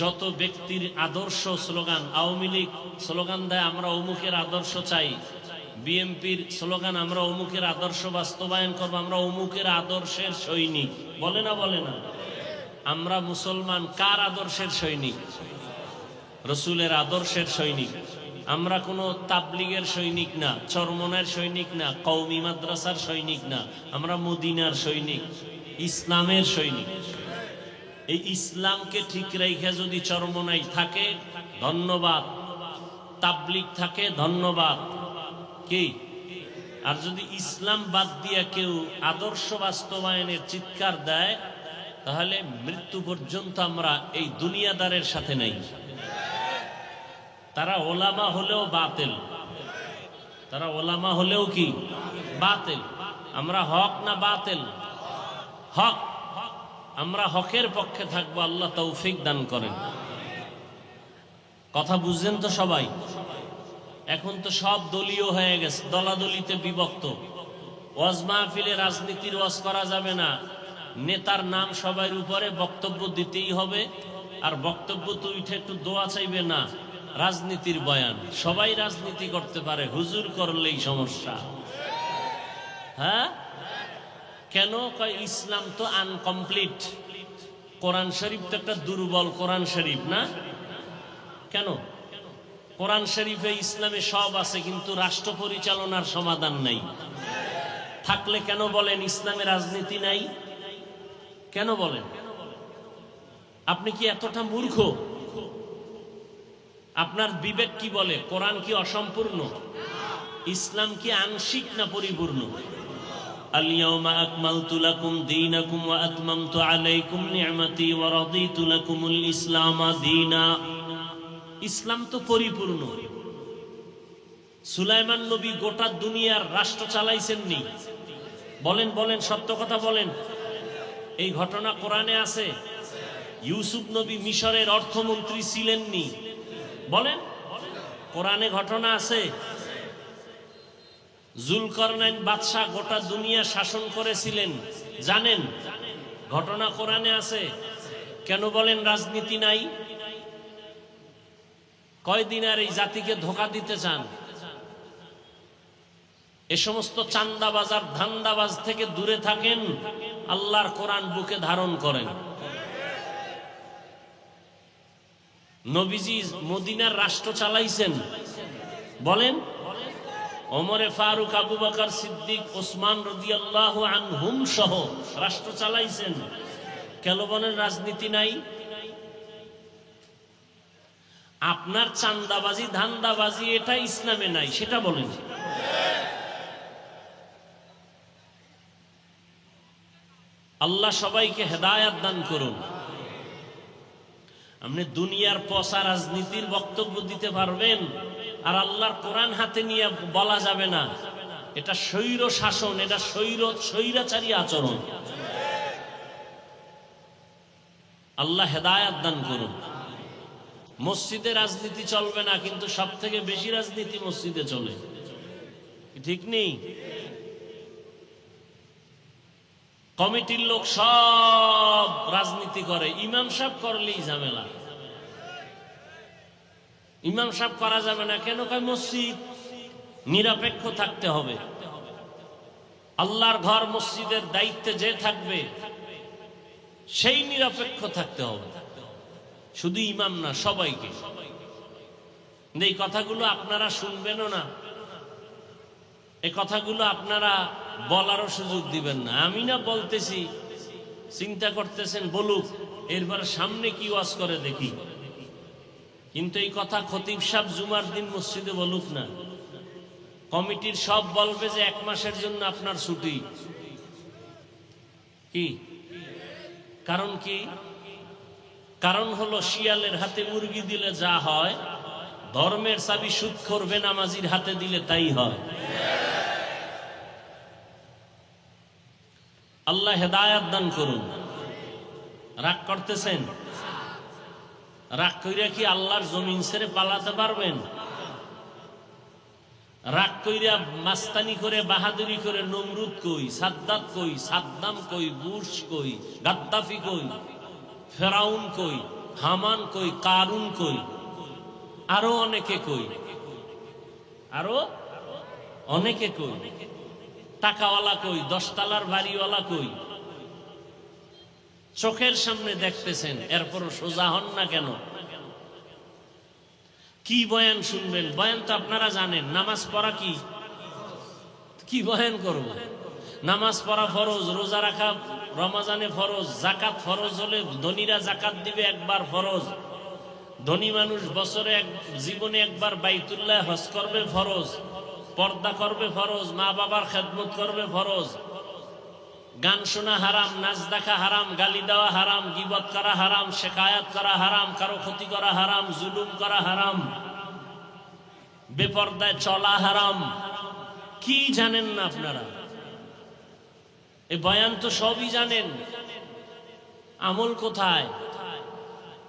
যত ব্যক্তির আদর্শ স্লোগান, আওয়ামী লীগ স্লোগান দেয় আমরা অমুকের আদর্শ চাই, বিএনপির স্লোগান আমরা অমুকের আদর্শ বাস্তবায়ন করবো, আমরা অমুকের আদর্শের সৈনিক, বলে না? বলে না? আমরা মুসলমান কার আদর্শের সৈনিক? রসুলের আদর্শের সৈনিক। আমরা কোনো তাবলিগের সৈনিক না, চরমনার সৈনিক না, কওমি মাদ্রাসার সৈনিক না, আমরা মদিনার সৈনিক, ইসলামের সৈনিক। এই ইসলামকে ঠিক রেখে যদি চরমনাই থাকে ধন্যবাদ, তাবলিগ থাকে ধন্যবাদ, কি? আর যদি ইসলাম বাদ দিয়ে কেউ আদর্শ বাস্তবায়নের চিৎকার দেয়, তাহলে মৃত্যু পর্যন্ত আমরা এই দুনিয়াদারের সাথে নাই। তারা ওলামা হলেও বাতিল, তারা ওলামা হলেও কি? বাতিল। আমরা হক না বাতিল? হক। আমরা হকের পক্ষে থাকবো, আল্লাহ তৌফিক দান করেন। কথা বুঝছেন তো সবাই? এখন তো সব দলীয় হয়ে গেছে, দলাদলিতে বিভক্ত। ওয়াজ মাহফিলে রাজনীতির ওয়াজ করা যাবে না, নেতার নাম সবার উপরে, বক্তব্য দিতেই হবে। আর বক্তব্য তো উঠে একটু দোয়া চাইবে না, রাজনীতির বয়ান। সবাই রাজনীতি করতে পারে, হুজুর করলেই সমস্যা। হ্যাঁ, কেন? কয় ইসলাম তো আনকমপ্লিট, কোরআন শরীফ তো একটা দুর্বল কোরআন শরীফ না? কেন? কোরআন শরীফে ইসলামে সব আছে, কিন্তু রাষ্ট্র পরিচালনার সমাধান নাই। থাকলে কেন বলেন ইসলামে রাজনীতি নাই? কেন বলেন? আপনি কি এতটা মূর্খ? আপনার বিবেক কি বলে? কোরআন কি অসম্পূর্ণ? ইসলাম কি আংশিক না পরিপূর্ণ? আল-ইয়াওমা আকমালতু লাকুম দীনাকুম ওয়া আতমামতু আলাইকুম নি'মাতি ওয়া রাদিতু লাকুমুল ইসলামা দীনা। ইসলাম তো পরিপূর্ণ। সুলাইমান নবী গোটা দুনিয়ার রাষ্ট্র চালাইছেননি? বলেন বলেন, সত্য কথা বলেন। এই ঘটনা কোরআনে আছে। ইউসুফ নবী মিশরের অর্থমন্ত্রী ছিলেননি? বলেন, কোরআনে ঘটনা আছে। জুলকারনাইন বাদশাহ গোটা দুনিয়া শাসন করেছিলেন, জানেন? ঘটনা কোরআনে আছে। কেন বলেন রাজনীতি নাই? কয়দিন আর এই জাতিকে ধোঁকা দিতে চান? এ সমস্ত চান্দাবাজ আর ধান্দাবাজ থেকে দূরে থাকেন, আল্লাহর কোরআন বুকে ধারণ করেন। নবীজি মদিনার রাষ্ট্র চালাইছেন? বলেন। ওমরে ফারুক, আবু বকর সিদ্দিক, ওসমান রাদিয়াল্লাহু আনহুম সহ রাষ্ট্র চালাইছেন। কেন বলেন রাজনীতি নাই? আপনার চান্দাবাজি, ধান্দাবাজি এটা ইসলামে নাই, সেটা বলেন। আল্লাহ সবাইকে হেদায়াত দান করুন। আপনি দুনিয়ার পচা রাজনীতির বক্তব্য দিতে পারবেন, আর আল্লাহর কোরআন হাতে নিয়ে বলা যাবে না এটা স্বৈর শাসন, এটা স্বৈরাচারী আচরণ। আল্লাহ হেদায়াত দান করুন। মসজিদে রাজনীতি চলবে না, কিন্তু সব থেকে বেশি রাজনীতি মসজিদে চলে, ঠিক নেই? কমিটির লোক সব রাজনীতি করে, ইমাম সাহেব করলেই ঝামেলা। ইমাম সাহেব করা যাবে না কেন? কয় মসজিদ নিরপেক্ষ থাকতে হবে। আল্লাহর ঘর মসজিদের দায়িত্বে যে থাকবে সেই নিরপেক্ষ থাকতে হবে, শুধু ইমাম না, সবাইকে। এই কথাগুলো আপনারা শুনবেনও না, এই কথাগুলো আপনারা বলারও সুযোগ দিবেন না। আমি না বলতেছি, চিন্তা করতেছেন বলুক, এরপরে সামনে কি ওয়াজ করে দেখি। কিন্তু এই কথা খতিব সাহেব জুমার দিন মসজিদে বলুক না, কমিটির সব বলবে যে 1 মাসের জন্য আপনার ছুটি। কি কারণ? কি কারণ? হলো শিয়ালের হাতে মুরগি দিলে যা হয়, ধর্মের চাবি সুদখোর বেনামাজির হাতে দিলে তাই হয়। আল্লাহ হেদায়াত দান করুন। রাগ করতেছেন? রাগ কইরা কি আল্লাহর জমিন ছেড়ে পালাতে পারবেন? রাগ কইরা মাস্তানি করে, বাহাদুরি করে নমরুদ কই, সাদ্দাত কই, সাদ্দাম কই, বুশ কই, গাদ্দাফি কই, ফেরাউন কই, হামান কই, কারুন কই, আরো অনেকে কই, আরো অনেকে কই, টাকাওয়ালা কই, 10 তলার বাড়িওয়ালা কই। চোখের সামনে দেখতেছেন, এরপরও সোজা হন না কেন? কি বয়ান শুনবেন? বয়ান তো আপনারা জানেন। নামাজ পড়া কি বয়ান করব? নামাজ পড়া ফরজ, রোজা রাখা রমজানে ফরজ, জাকাত ফরজ হলে ধনীরা জাকাত দিবে একবার ফরজ, ধনী মানুষ বছরে জীবনে একবার বাইতুল্লাহ হজ করবে ফরজ, পর্দা করবে ফরজ, মা বাবার খেদমত করবে ফরজ, গান শোনা হারাম, নাচ দেখা হারাম, গালি দেওয়া হারাম, গীবত করা হারাম, শেকায়াত করা হারাম, কারো ক্ষতি করা হারাম, জুলুম করা হারাম, বেপর্দায় চলা হারাম। কি জানেন না আপনারা? এই বয়ান তো সবই জানেন, আমল কোথায়?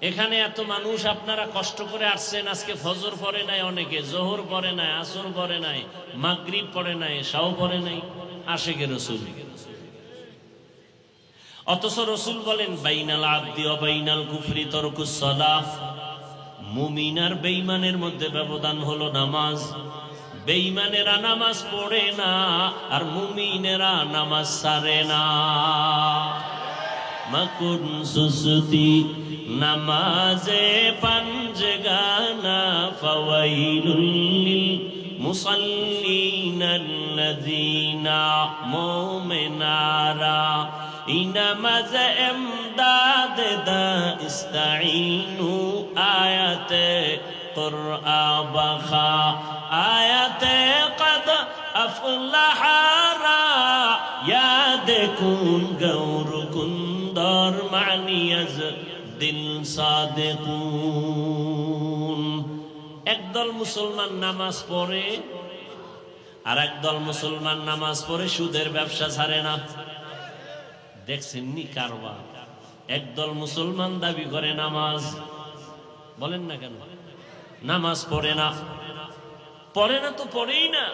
এখানে এত মানুষ আপনারা কষ্ট করে আসছেন, আজকে ফজর পড়ে নাই, অনেকে জোহর পড়ে নাই, আসর পড়ে নাই, মাগরিব পড়ে নাই, এশাও পড়ে নাই, আশিকে রাসূল। অথচ রাসূল বলেন বাইনাল আবদি ওয়া বাইনাল কুফরি তারকুস সালাহ। মুমিন আর বেঈমানের মধ্যে ব্যবধান হলো নামাজ। বেঈমানেরা নামাজ পড়ে না, আর মুমিনেরা নামাজ ছাড়ে না। মাকুন সুসতি নামাজে পাঞ্জগানা ফাওয়াইলুল লিল মুসাল্লিনাল্লাযীনা মুমিনারা ইনামাজ ইমদাদ দা ইস্তাঈনু আয়াতে কুরআ বাখা আয়াতে কদ আফলাহারা ইয়াদ কুন গৌর কুন্দর মানিয়াজ দিল সাদিকুন। একদল মুসলমান নামাজ পড়ে, আর একদল মুসলমান নামাজ পড়ে সুদের ব্যবসা ছাড়ে না। দেখছেন নি কারবার? একদল মুসলমান দাবি করে নামাজ, বলেন না কেন? নামাজ পড়ে না, পড়ে না তো পড়েই না,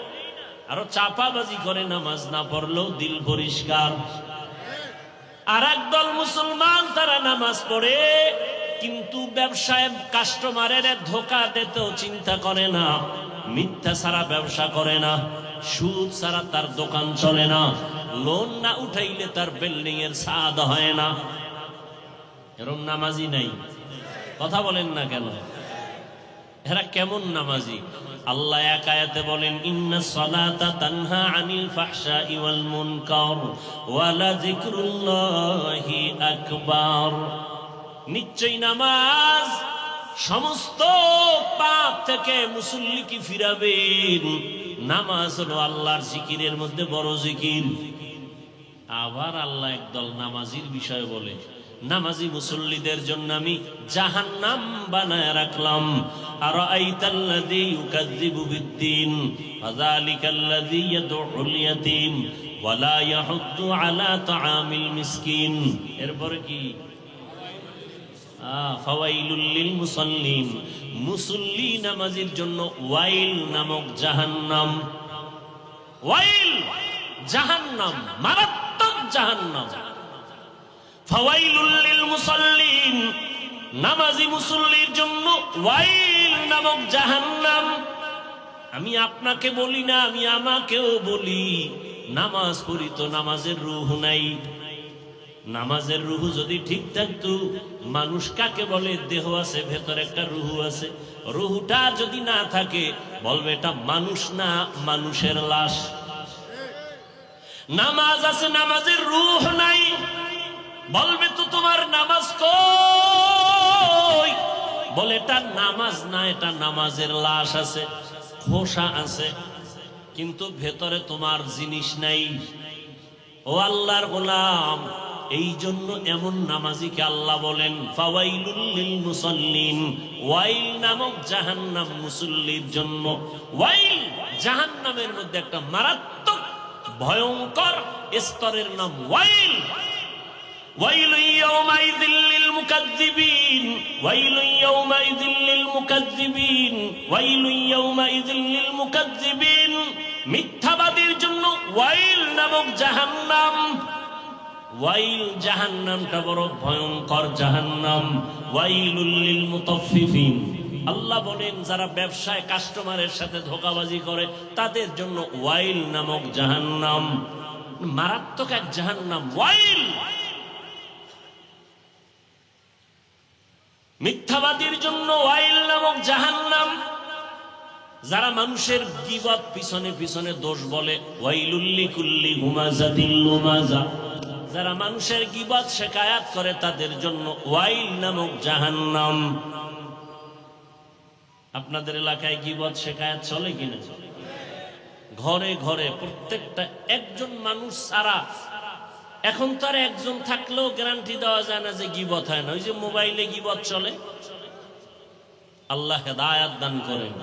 আরো চাপাবাজি করে নামাজ না পড়লেও দিল পরিষ্কার। আর একদল মুসলমান তারা নামাজ পড়ে, কিন্তু ব্যবসায় কাস্টমারের ধোকা দিতেও চিন্তা করে না, মিথ্যা ছাড়া ব্যবসা করে না, সুদ ছাড়া তার দোকান চলে না, লোন না উঠাইলে তার বিল্ডিং এর ছাদ হয় না। এরকম নামাজি নাই। কথা বলেন না কেন? এরা কেমন নামাজি? আল্লাহ এক আয়াতে বলেন, ইন্নাস সালাতা তানহা আনিল ফাহশাই ওয়াল মুনকার ওয়া লাযিকরুল্লাহি আকবার। নিশ্চয়ই নামাজ সমস্ত পাপ থেকে মুসল্লিকে ফিরাবেন। নামাজ হলো আল্লাহর জিকিরের মধ্যে বড় জিকির। আবার আল্লাহ একদল নামাজির বিষয় বলে, নামাজি মুসল্লিদের জন্য আমি জাহান্নাম বানায় রাখলাম। আরাআইতাল্লাযী ইউকাযযিবু বিদ্দীন ফাযালিকাল্লাযী ইয়াদউল ইয়াতীম ওয়া লা ইয়াহুদ্দু আলা তাআমিল মিসকিন। এরপরে কি? ফাওয়াইলুল লিল মুসাল্লিন, মুসল্লি নামাজির জন্য ওয়াইল নামক জাহান্নাম। ওয়াইল জাহান্নাম, মারাত্মক জাহান্নাম। ফাওয়াইলুল লিল মুসাল্লিন, নামাজি মুসল্লির জন্য ওয়াইল নামক জাহান্নাম। আমি আপনাকে বলি না, আমি আমাকেও বলি, নামাজ পড়ি তো নামাজের রূহ নাই। নামাজের রূহ যদি ঠিক থাকতো, মানুষ কাকে বলে? দেহ আছে, ভেতরে একটা রূহ আছে। রূহটা যদি না থাকে, বলবে এটা মানুষ না, মানুষের লাশ। নামাজ আছে, নামাজের রূহ নাই, বলবে তো তোমার নামাজ কই? বলে এটা নামাজ না, এটা নামাজের লাশ আছে, খোসা আছে, কিন্তু ভেতরে তোমার জিনিস নাই। ও আল্লাহর গোলাম, এই জন্য এমন নামাজিকে আল্লাহ বলেন ফাওয়াইলুল লিল মুসাল্লিন, ওয়াইল নামক জাহান্নাম মুসল্লির জন্য। ওয়াইল জাহান্নামের মধ্যে একটা মারাত্মক ভয়ঙ্কর স্তরের নাম ওয়াইল। ওয়াইলুন ইয়াওমাইযিল লিল মুকাজ্জিবিন, ওয়াইলুন ইয়াওমাইযিল লিল মুকাজ্জিবিন, ওয়াইলুন ইয়াওমাইযিল লিল মুকাজ্জিবিন। মিথ্যাবাদীর জন্য ওয়াইল নামক জাহান্নাম। ওয়াইল জাহান্নামটা বড় ভয়ঙ্কর জাহান্নাম। ওয়াইলুল লিল মুতাফফিফিন, আল্লাহ বলেন যারা ব্যবসায় কাস্টমারের সাথে ধোঁকাবাজি করে তাদের জন্য ওয়াইল নামক জাহান্নাম। মারাত্মক এক জাহান্নাম ওয়াইল। মিথ্যাবাদীর জন্য ওয়াইল নামক জাহান্নাম। যারা মানুষের গীবত পিছনে পিছনে দোষ বলে, ওয়াইলুল লিকুল্লি হুমাযাতিল লুমাযা, যারা মানুষের গীবত শিকায়াত করে তাদের জন্য ওয়াইল নামক জাহান্নাম। আপনাদের এলাকায় গীবত শিকায়াত চলে কিনা? ঘরে ঘরে প্রত্যেকটা, একজন মানুষ ছাড়া এখন তো আর একজন থাকলেও গ্যারান্টি দেওয়া যায় না যে গীবত হয় না। ওই যে মোবাইলে গীবত চলে। আল্লাহ হেদায়াত দান করেন।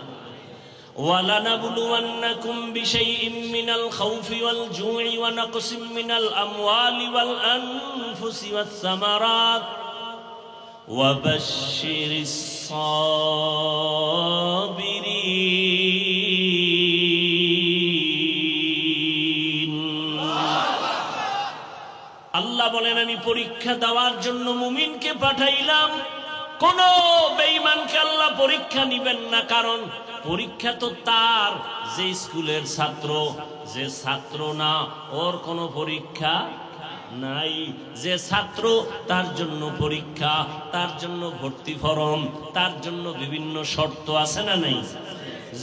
وَلَنَبْلُوَنَّكُمْ بِشَيْءٍ مِّنَ الْخَوْفِ وَالْجُوعِ وَنَقْصٍ مِّنَ الْأَمْوَالِ وَالْأَنفُسِ وَالثَّمَرَاتِ وَبَشِّرِ الصَّابِرِينَ। আল্লাহ বলেন আমি পরীক্ষা দেওয়ার জন্য মুমিনকে পাঠাইলাম। কোন বেঈমানকে আল্লাহ পরীক্ষা নিবেন না, কারণ পরীক্ষা তো তার যে স্কুলের ছাত্র, যে ছাত্র না ওর কোনো পরীক্ষা নাই। যে ছাত্র তার জন্য পরীক্ষা, তার জন্য ভর্তি ফরম, তার জন্য বিভিন্ন শর্ত আছে না নাই?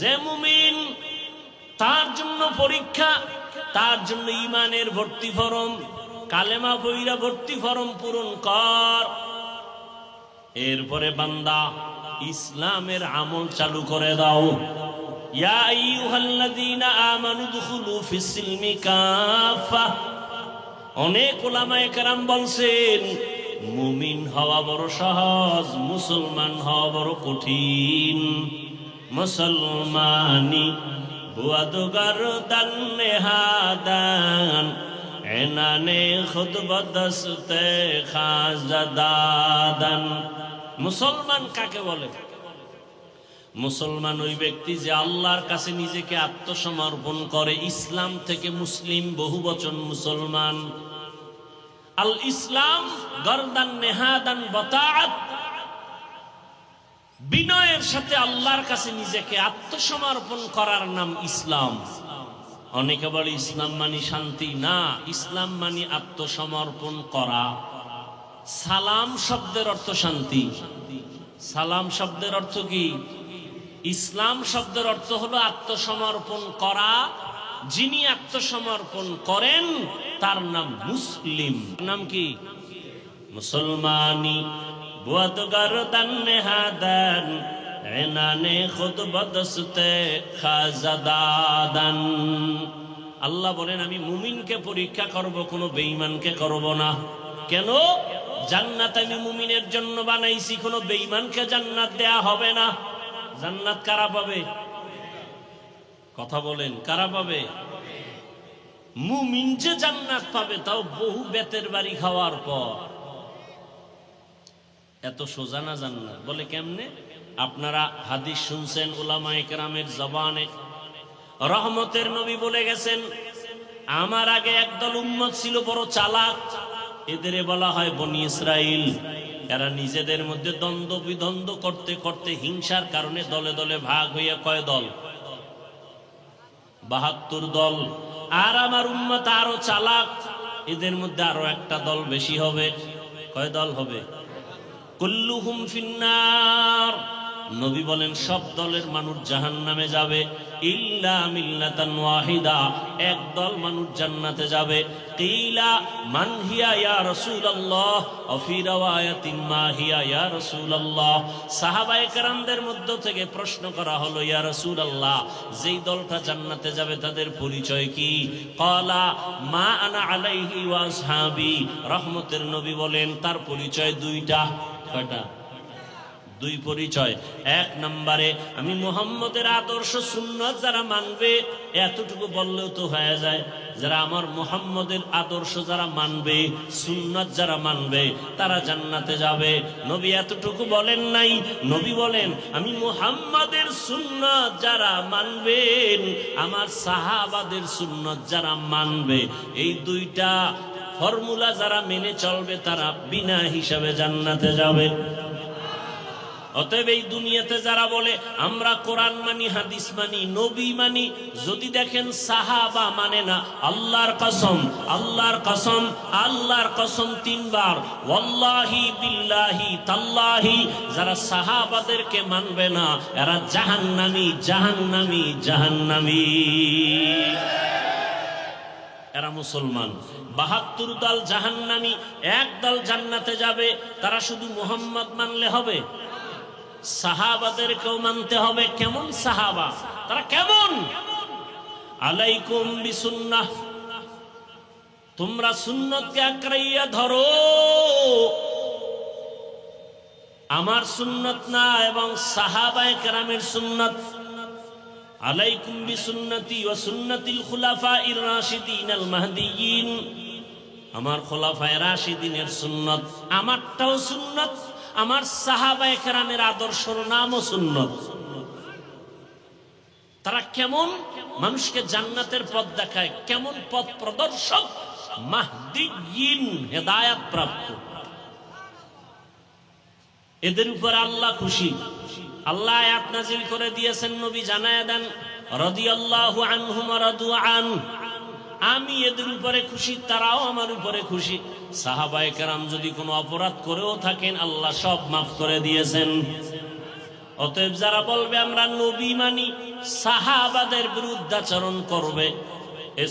যে মুমিন তার জন্য পরীক্ষা, তার জন্য ঈমানের ভর্তি ফরম, কালেমা বইরা ভর্তি ফরম পূরণ কর। এরপরে বান্দা ইসলামের আমল চালু করে দাও। ইয়া আইয়ুহাল্লাযীনা আমানু দুখুলু ফিস-সিলমি কাফা। অনেক উলামায়ে কেরাম বলছেন মুমিন হওয়া বড় সহজ, মুসলমান হওয়া বড় কঠিন। মুসলমানি বুয়াদগার দান নেহাদান এনানে খুদ বদস্তে খাজাদাদান। মুসলমান কাকে বলে? মুসলমান ওই ব্যক্তি যে আল্লাহর কাছে নিজেকে আত্মসমর্পণ করে। ইসলাম থেকে মুসলিম বহুবচন মুসলমান। আল ইসলাম গরদান নেহাদান বাতাআত, বিনয়ের সাথে আল্লাহর কাছে নিজেকে আত্মসমর্পণ করার নাম ইসলাম। অনেকে বলে ইসলাম মানে শান্তি। না, ইসলাম মানে আত্মসমর্পণ করা। সালাম শব্দের অর্থ শান্তি। সালাম শব্দের অর্থ কি? ইসলাম শব্দের অর্থ হলো আত্মসমর্পণ করা। যিনি আত্মসমর্পণ করেন তার নাম মুসলিম। নাম কি? মুসলমানি বুয়াদ গরদান নেহাদান এনানে খুদ বদস্তে খাজাদাদান। আল্লাহ বলেন আমি মুমিনকে পরীক্ষা করব, কোনো বেঈমানকে করব না। কেন? জান্নাত আমি মুমিনের জন্য বানাইছি, কোনো বেঈমানকে জান্নাত দেয়া হবে না। জান্নাত কারা পাবে? কথা বলেন, কারা পাবে? মুমিন যে জান্নাত পাবে, তাও বহু বেতের বাড়ি খাওয়ার পর। এত সোজা না জান্নাত। বলে কেমনে? আপনারা হাদিস শুনছেন উলামায়ে কেরামের জবানে। রহমতের নবী বলে গেছেন, আমার আগে একদল উম্মত ছিল বড় চালাক, এদের বলা হয় বনি ইসরাইল। এরা নিজেদের মধ্যে দ্বন্দ্ব বিদ্বন্দ্ব করতে করতে হিংসার কারণে দলে দলে ভাগ হইয়া কয় দল? ৭২ দল। আর আমার উম্মত আরো চালাক, এদের মধ্যে আরো একটা দল বেশি হবে। কয় দল হবে? কুল্লুহুম ফিন্নার। নবী বলেন সব দলের মানুষ জাহান্নামে যাবে, ইল্লা মিল্লাতান ওয়াহিদা, এক দল মানুষ জান্নাতে যাবে। কিলা মান হিয়া ইয়া রাসূলুল্লাহ, ওয়া ফি riwayatin মা হিয়া ইয়া রাসূলুল্লাহ। সাহাবায়ে কেরামদের মধ্য থেকে প্রশ্ন করা হলো, ইয়া রাসূলুল্লাহ, যেই দলটা জান্নাতে যাবে তাদের পরিচয় কি? ক্বালা মা আনা আলাইহি ওয়া আসহাবি। রহমতের নবী বলেন তার পরিচয় দুইটা। কয়টা? দুই পরিচয়। এক নম্বরে আমি মুহাম্মদের আদর্শ সুন্নাত যারা মানবে, এতটুকু বললেও তো হয়ে যায়, যারা আমার মুহাম্মদের আদর্শ যারা মানবে, সুন্নাত যারা মানবে, তারা জান্নাতে যাবে। নবী এতটুকু বলেন নাই। নবী বলেন আমি মুহাম্মদের সুন্নাত যারা মানবেন, আমার সাহাবাদের সুন্নাত যারা মানবে, এই দুইটা ফর্মুলা যারা মেনে চলবে, তারা বিনা হিসাবে জান্নাতে যাবে। অতএব এই দুনিয়াতে যারা বলে আমরা কোরআন মানি, হাদিস মানি, নবী মানি, যদি দেখেন সাহাবা মানে না, আল্লাহর কসম, আল্লাহর কসম, আল্লাহর কসম ৩ বার, ওয়াল্লাহি বিল্লাহি তাল্লাহি, যারা সাহাবাদেরকে মানবে না এরা জাহান্নামী, জাহান্নামী, জাহান্নামী। এরা মুসলমান। ৭২ দল জাহান্নামী, এক দল জান্নাতে যাবে। তারা শুধু মুহাম্মদ মানলে হবে? সাহাবাদেরকেও মানতে হবে। কেমন সাহাবা? তারা কেমন? আলাইকুম বিসুন্নাহ, তোমরা সুন্নতকে আঁকড়াইয়া ধরো। আমার সুন্নত না, এবং সাহাবায়ে কেরামের সুন্নত। আলাইকুম বিসুন্নতি ওয়া সুন্নাতিল খুলাফাইর রাশিদিনাল মাহদিয়িন। আমার খোলাফায়ে রাশিদিনের সুন্নত, আমারটাও সুন্নত, আমার সাহাবায়ে কেরামের আদর্শর নামও সুন্নত। তারা কেমন? মানুষকে জান্নাতের পথ দেখায়। কেমন পথ প্রদর্শক? মাহদিয়িন, হেদায়েত প্রাপ্ত। এদের উপর আল্লাহ খুশি। আল্লাহ আয়াত নাযিল করে দিয়েছেন, নবী জানায়া দেন, রাদিয়াল্লাহু আনহুম ওয়া রাদু আন। আমি এদের উপরে খুশি, তারাও আমার উপরে খুশি। সাহাবায়ে কেরাম যদি কোনো অপরাধ করেও থাকেন, আল্লাহ সব মাফ করে দিয়েছেন। অতএব যারা বলবে আমরা নবী মানি, সাহাবাদের বিরুদ্ধাচরণ করবে,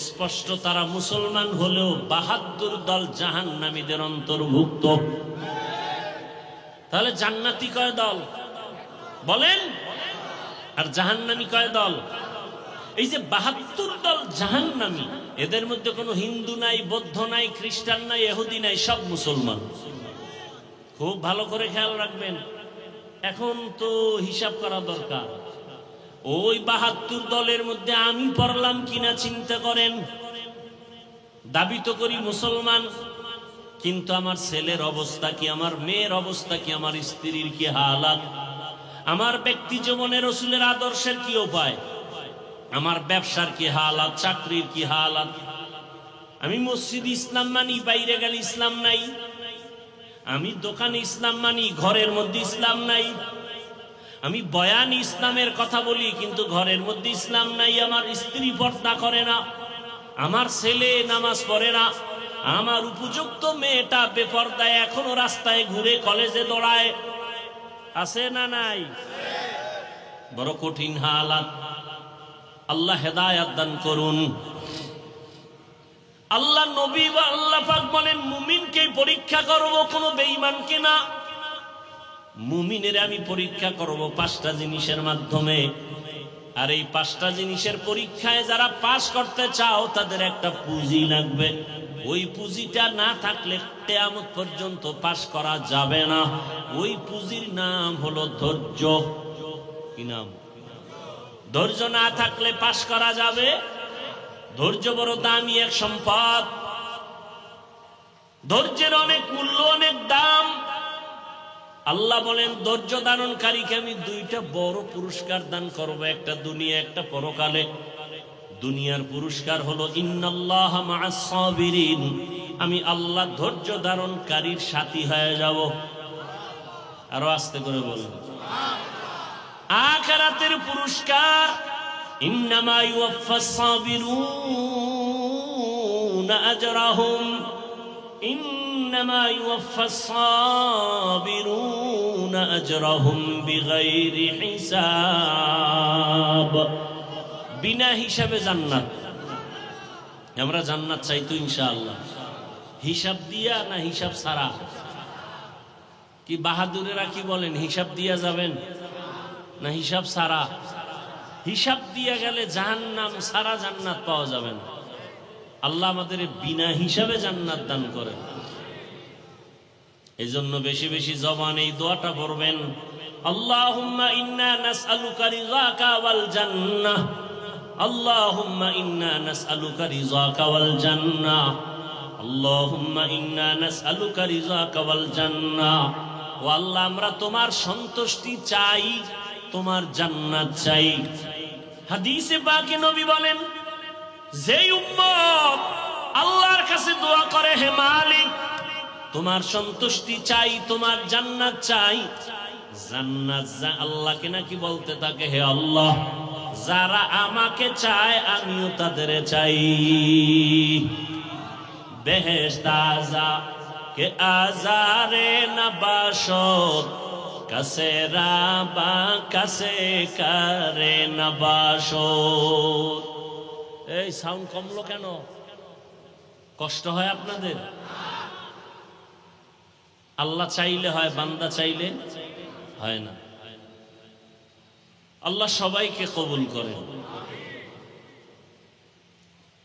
স্পষ্ট তারা মুসলমান হলেও ৭২ দল জাহান্নামীদের অন্তর্ভুক্ত। তাহলে জান্নাতি কয় দল বলেন, আর জাহান্নামী কয় দল? এই যে ৭২ দল জাহান্নামী, এদের মধ্যে কোনো হিন্দু নাই, বৌদ্ধ নাই, খ্রিস্টান নাই, ইহুদি নাই, সব মুসলমান। খুব ভালো করে খেয়াল রাখবেন। এখন তো হিসাব করা দরকার, ওই ৭২ দলের মধ্যে আমি পড়লাম কিনা চিন্তা করেন। দাবি তো করি মুসলমান, কিন্তু আমার ছেলের অবস্থা কি, আমার মেয়ের অবস্থা কি, আমার স্ত্রীর কি হালাত, আমার ব্যক্তি জীবনে রাসূলের আদর্শের কি উপায়, আমার ব্যবসার কি হালাত, চাকরির কি হালাত। আমি মসজিদ ইসলাম মানি, বাইরে গেলে ইসলাম নাই। আমি দোকানে ইসলাম মানি, ঘরের মধ্যে ইসলাম নাই। আমি বয়ান ইসলামের কথা বলি, কিন্তু ঘরের মধ্যে ইসলাম নাই। আমার স্ত্রী পর্দা করে না, আমার ছেলে নামাজ পড়ে না, আমার উপযুক্ত মেয়েটা বেপর্দায় এখনো রাস্তায় ঘুরে কলেজে দৌড়ায়। আছে না নাই? বড় কঠিন হালাত। আল্লাহ হেদায়াত দান করুন। আল্লাহ নবী বা আল্লাহ পাক বলেন মুমিনকে পরীক্ষা করব, কোনো বেঈমানকে না। মুমিনের আমি পরীক্ষা করব 5টা জিনিসের মাধ্যমে। আর এই 5টা জিনিসের পরীক্ষায় যারা পাশ করতে চাও তাদের একটা পুঁজি লাগবে। ওই পুঁজিটা না থাকলে কিয়ামত পর্যন্ত পাশ করা যাবে না। ওই পুঁজির নাম হলো ধৈর্য। কি নাম? ধৈর্য না থাকলে পাশ করা যাবে? ধৈর্য বড় দামি এক সম্পদ। ধৈর্যের অনেক মূল্য, অনেক দাম। আল্লাহ বলেন ধৈর্য ধারণকারীকে আমি 2টা বড় পুরস্কার দান করব, একটা দুনিয়া একটা পরকালে। দুনিয়ার পুরস্কার হলো ইন্নাল্লাহা মা'আস সাবিরিন, আমি আল্লাহ ধৈর্য ধারণকারীর সাথী হয়ে যাব। আরো আস্তে করে বলুন। আখিরাতের পুরস্কার ইন্নামা ইউওয়াফাস সাবিরুনা আজরাহুম, ইন্নামা ইউওয়াফাস সাবিরুনা আজরাহুম বিগাইরি হিসাব। বিনা হিসাবে জান্নাত। আমরা জান্নাত চাই তো ইনশাআল্লাহ। হিসাব দিয়া না হিসাব ছাড়া? কি বাহাদুরেরা কি বলেন, হিসাব দিয়া যাবেন না হিসাব ছাড়া? হিসাব দিয়া গেলে জাহান্নাম, সারা জান্নাত পাওয়া যাবে না। আল্লাহ আমাদের বিনা হিসাবে জান্নাত দান করেন। এই জন্য বেশি বেশি জবান এই দোয়াটা পড়বেন, আল্লাহুম্মা ইন্না নাসআলুকা রিযাকা ওয়াল জান্নাহ, আল্লাহুম্মা ইন্না নাসআলুকা রিযাকা ওয়াল জান্নাহ, আল্লাহুম্মা ইন্না নাসআলুকা রিযাকা ওয়াল জান্নাহ। ও আল্লাহ, আমরা তোমার সন্তুষ্টি চাই, তোমার জান্নাত চাই। হাদিসে পাকে নবী বলেন, যেই উম্মত আল্লাহর কাছে দোয়া করে, হে মালিক তোমার সন্তুষ্টি চাই, তোমার জান্নাত চাই, জান্নাত আল্লাহকে নাকি বলতে থাকে, হে আল্লাহ যারা আমাকে চায় আমিও তাদের চাই। বেহেশত আযা কে আজারে নবাশত, কাছে রাবা কাছে করে নবাশত। এই সাউন্ড কমলো কেন? কষ্ট হয় আপনাদের? আল্লাহ চাইলে হয়, বান্দা চাইলে হয় না। আল্লাহ সবাইকে কবুল করেন।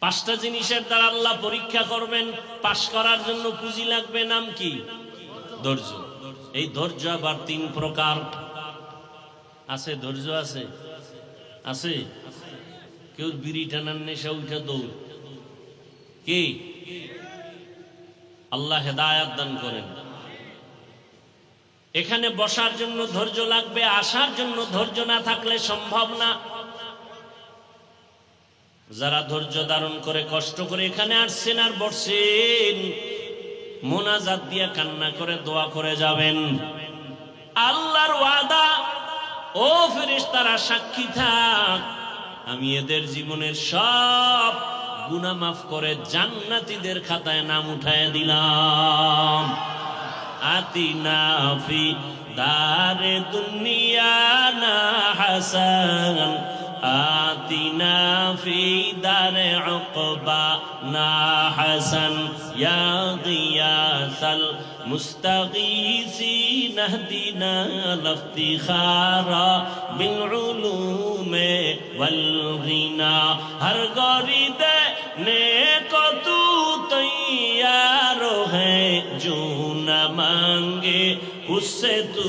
5টা জিনিসের দ্বারা আল্লাহ পরীক্ষা করবেন। পাশ করার জন্য পুঁজি লাগবে, নাম কি? ধৈর্য। এই ধৈর্য আবার 3 প্রকার আছে। ধৈর্য আছে আছে কেউ বিড়ি টানার নেশা উঠে দৌড়। কি? আল্লাহ হেদায়াত দান করেন। এখানে বসার জন্য ধৈর্য লাগবে, আসার জন্য ধৈর্য না থাকলে সম্ভব না। যারা ধৈর্য ধারণ করে কষ্ট করে এখানে আসছেন আর বসছেন, মোনাজাত দিয়ে কান্না করে দোয়া করে যাবেন। আল্লাহর ওয়াদা, ও ফেরেশতারা সাক্ষী থাক, আমি এদের জীবনের সব গুনাহ মাফ করে জান্নাতীদের খাতায় নাম উঠায় দিলাম। আতিনা ফি দারে দুনিয়া না হাসান, আতিনা ফি দারে উকবা না হাসান, ইয়া গিয়াসাল মুস্তাগীসিন ইহদিনা লিফতিখারা বিল উলুমে ওয়াল গিনা। হর গরিদে নেক তু তৈয়ার হ্যায়, जो न मांगे उससे तू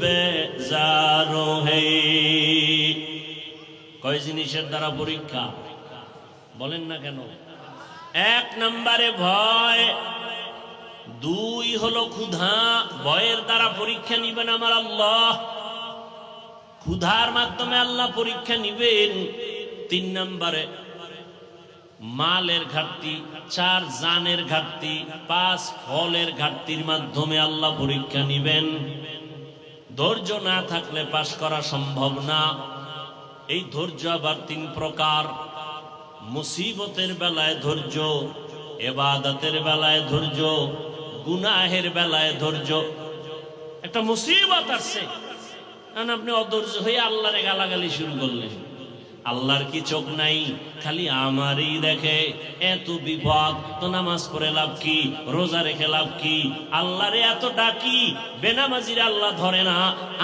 बेजार है। কয় জিনিসের দ্বারা পরীক্ষা বলেন না কেন? 1 নম্বরে ভয়, 2 হলো ক্ষুধা। ভয়ের দ্বারা পরীক্ষা নিবেন আমার আল্লাহ, ক্ষুধার মাধ্যমে আল্লাহ পরীক্ষা নিবেন। 3 নম্বরে মালের ঘাটতি, 4 জানের ঘাটতি, 5 ফলের ঘাটতির মাধ্যমে আল্লাহ পরীক্ষা নিবেন। ধৈর্য না থাকলে পাশ করা সম্ভব না। এই ধৈর্য আবার 3 প্রকার। মুসিবতের বেলায় ধৈর্য, ইবাদতের বেলায় ধৈর্য, গুনাহের বেলায় ধৈর্য। একটা মুসিবত আসছে, কারণ আপনি অধৈর্য হয়ে আল্লাহরে গালাগালি শুরু করলেন। আল্লাহর কি চোখ নাই? খালি আমারই দেখে। এত বিপদ তো নামাজ পড়ে লাভ কি, রোজা রেখে লাভ কি? আল্লাহরে এত ডাকি, বেনামাজির আল্লাহ ধরে না,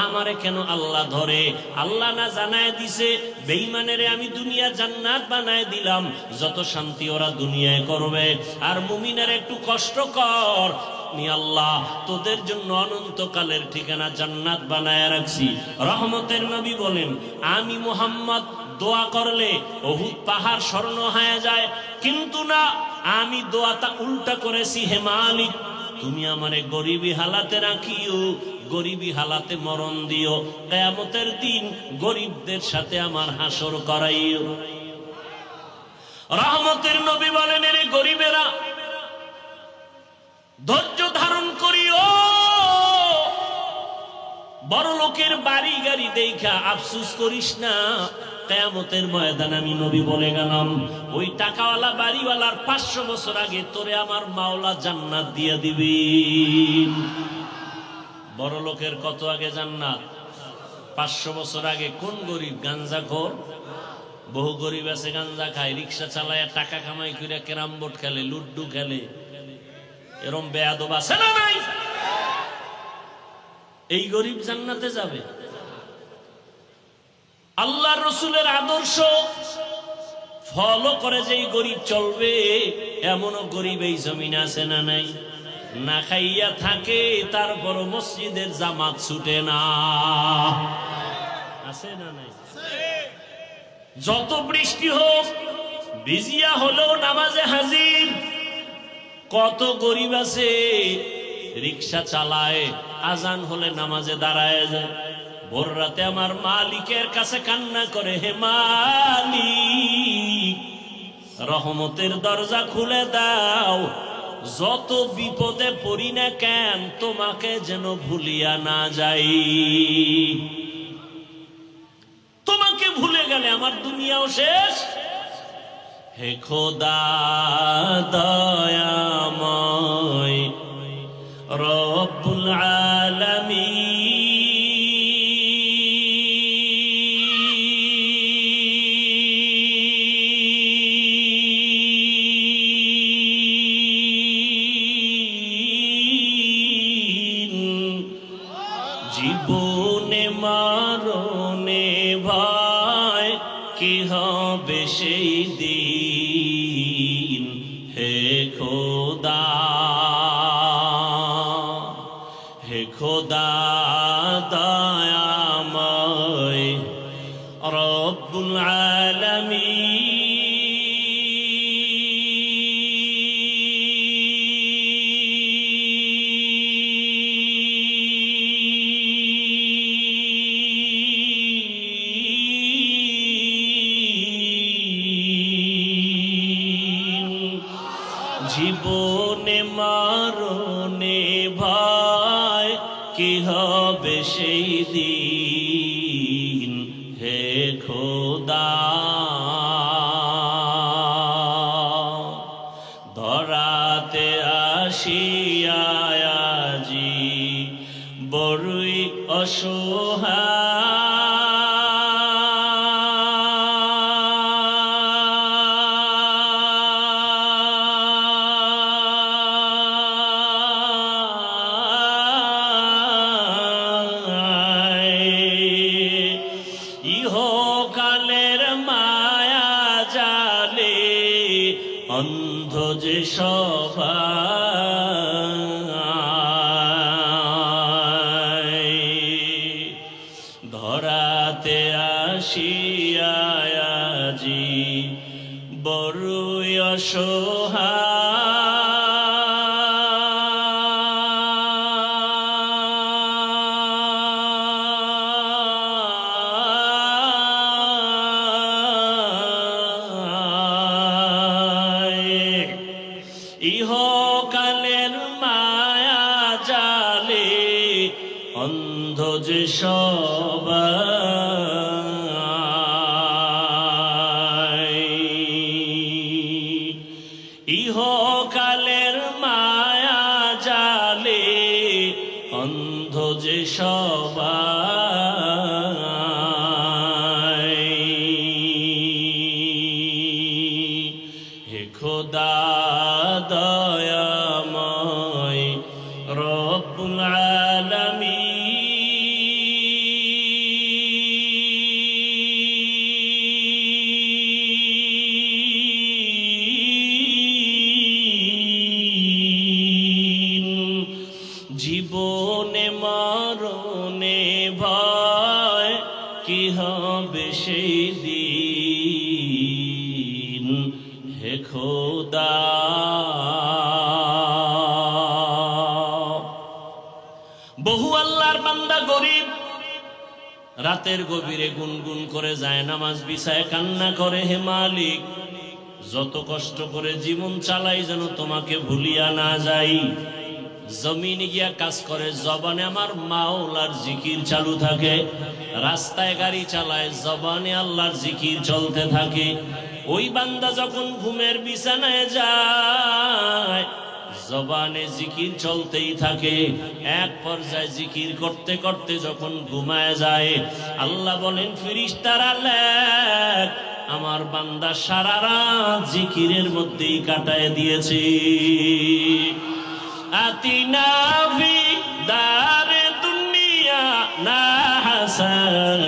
আমারে কেন আল্লাহ ধরে? আল্লাহ না জানায় দিছে বেঈমানেরে আমি দুনিয়া জান্নাত বানায় দিলাম, যত শান্তি ওরা দুনিয়ায় করবে, আর মুমিনের একটু কষ্ট কর, আমি আল্লাহ তোদের জন্য অনন্তকালের ঠিকানা জান্নাত বানায় রাখছি। রহমতের নবী বলেন, আমি মুহাম্মদ দোয়া করলে উহুদ পাহাড় স্বর্ণ হয়ে যায়, কিন্তু না, আমি দোয়াটা উল্টা করেছি। হে মালিক, তুমি আমারে গরিবী হালাতে রাখিও, গরিবী হালাতে মরণ দিও, কিয়ামতের দিন গরিবদের সাথে আমার হাসর করাইও। রহমতের নবী বলেন, এরে গরিবেরা ধৈর্য ধারণ করিও, বড় লোকের বাড়ি গাড়ি দেখা আফসোস করিস না। কিয়ামতের ময়দান আমি নবী বলে গেলাম, ওই টাকাওয়ালা বাড়িওয়ালার 500 বছর আগে তোরে আমার মাওলা জান্নাত দিয়ে দিবি। বড় লোকের কত আগে জান্নাত? 500 বছর আগে। কোন গরিব? গাঞ্জাখোর। বহু গরিব আছে গাঞ্জা খায়, রিক্সা চালায়, টাকা কামাই করে ক্যারাম বোর্ড খেলে, লুড্ডু খেলে, এরম বেয়াদব আছে না নাই? এই গরিব জান্নাতে যাবে? আল্লাহ রসুলের আদর্শ ফলো করে যেই গরিব চলবে, এমনও গরিব এই জমিন আছে না নাই? না খাইয়া থাকে, তারপর মসজিদের জামাত ছুটে না, আছে না নাই? যত বৃষ্টি হোক ভিজিয়া হলেও নামাজে হাজির। কত গরিব আছে রিক্সা চালায়, আজান হলে নামাজে দাঁড়ায় যায়, ভোর রাতে আমার মালিকের কাছে কান্না করে, হে মালিক, রহমতের দরজা খুলে দাও, যত বিপদে পড়ি না কেন তোমাকে যেন ভুলিয়া না যাই। তোমাকে ভুলে গেলে আমার দুনিয়াও শেষ। হে খোদা দয়াময় রব্বুল আলামিন, জীবনে মরণে ভয় কি হবে সেই দিন, হে খোদা, হে খোদা দয়াময় রব্বুল আলামিন, জীবনে মরণে ভয় কি হবে সেই দিন, হে খোদা, ধরাতে আসিয়া আজি বড়ই অসহায়, ইহকালের মায়া জালে অন্ধ যে সবাই, ধরাতে আসিয়া আজি বড়ই অসহায়, ইহকালের মায়া জালে অন্ধ যে সবাই, ইহকালের মায়া জালে অন্ধ যে সবাই। হে খোদা দয়াময় রব্বুল আলামিন, জীবনে মরণে ভয় কি হবে সেই দিন। হে খোদা বহু আল্লাহর বান্দা গরিব রাতের গভীরে গুনগুন করে যায় নামাজ বিছায় কান্না করে, হে মালিক যত কষ্ট করে জীবন চালাই যেন তোমাকে ভুলিয়া না যাই। জমিনে গিয়া কাজ করে, জবানে আমার মাওলার জিকির চালু থাকে, রাস্তায় গাড়ি চালায়, জবানে আল্লাহর জিকির চলতে থাকে। ওই বান্দা যখন ঘুমের বিছানায় যায় জবানে জিকির চলতেই থাকে। এক পর্যায়ে জিকির করতে করতে যখন ঘুমায় যায়, আল্লাহ বলেন ফেরেশতারা লেখ, আমার বান্দা সারা রাত জিকিরের মধ্যেই কাটায় দিয়েছে। আতিনা ফি দারে দুনিয়া না হাসান,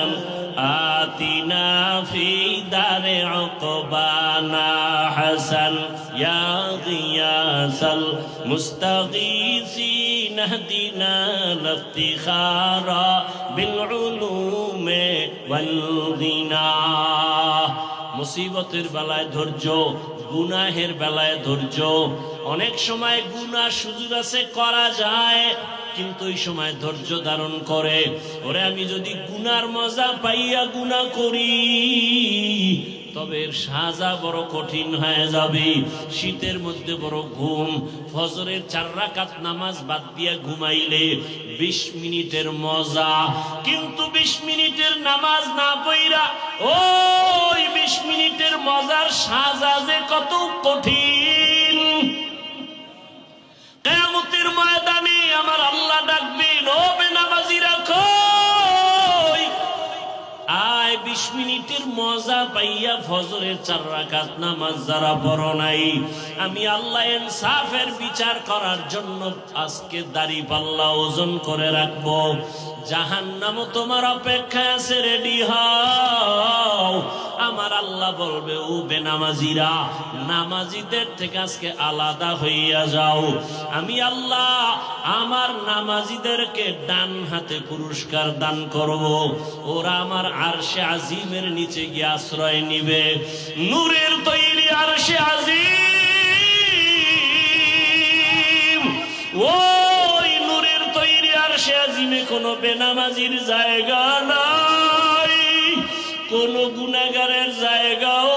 আতিনা ফি দারে উকবা না হাসান, ইয়া গিয়াসাল মুস্তাগীসিন ইহদিনা লিফতিখারা বিল উলুমে ওয়াল গিনা। মুসিবতের বেলায় ধৈর্য, গুনাহের বেলায় ধৈর্য। অনেক সময় গুনাহ সুযোগ আছে করা যায়, কিন্তু ওই সময় ধৈর্য ধারণ করে, ওরে আমি যদি গুনার মজা পাইয়া গুনাহ করি তবে এর সাজা বড় কঠিন হয়ে যাবে। শীতের মধ্যে বড় ঘুম, ফজরের 4 রাকাত নামাজ বাদ দিয়া ঘুমাইলে 20 মিনিটের মজা, কিন্তু 20 মিনিটের নামাজ না পড়া ওই 20 মিনিটের মজার সাজা যে কত কঠিন। কিয়ামতের ময়দানে আমার আল্লাহ ডাকবেন, ও বেনামাজিরা কই আয়, 20 মিনিটের মজা পাইয়া ফজরের 4 রাকাত নামাজ যারা পড়ো নাই, আমি আল্লাহ ইনসাফের বিচার করার জন্য আজকে দাড়ি পাল্লা ওজন করে রাখবো। জাহান্নামও তোমার অপেক্ষায় আছে, রেডি হও। আমার আল্লাহ বলবে, ও বেনামাজিরা নামাজিদের থেকে আজকে আলাদা হইয়া যাও। আমি আল্লাহ আমার নামাজিদেরকে ডান হাতে পুরস্কার দান করব, ওরা আমার আরশে আজিমের নিচে গিয়ে আশ্রয় নিবে। নূরের তৈরি আরশে আজিম, ওই নূরের তৈরি আরশে আজিমে কোনো বেনামাজির জায়গা নাই, কোনো গুনাহগারের জায়গাও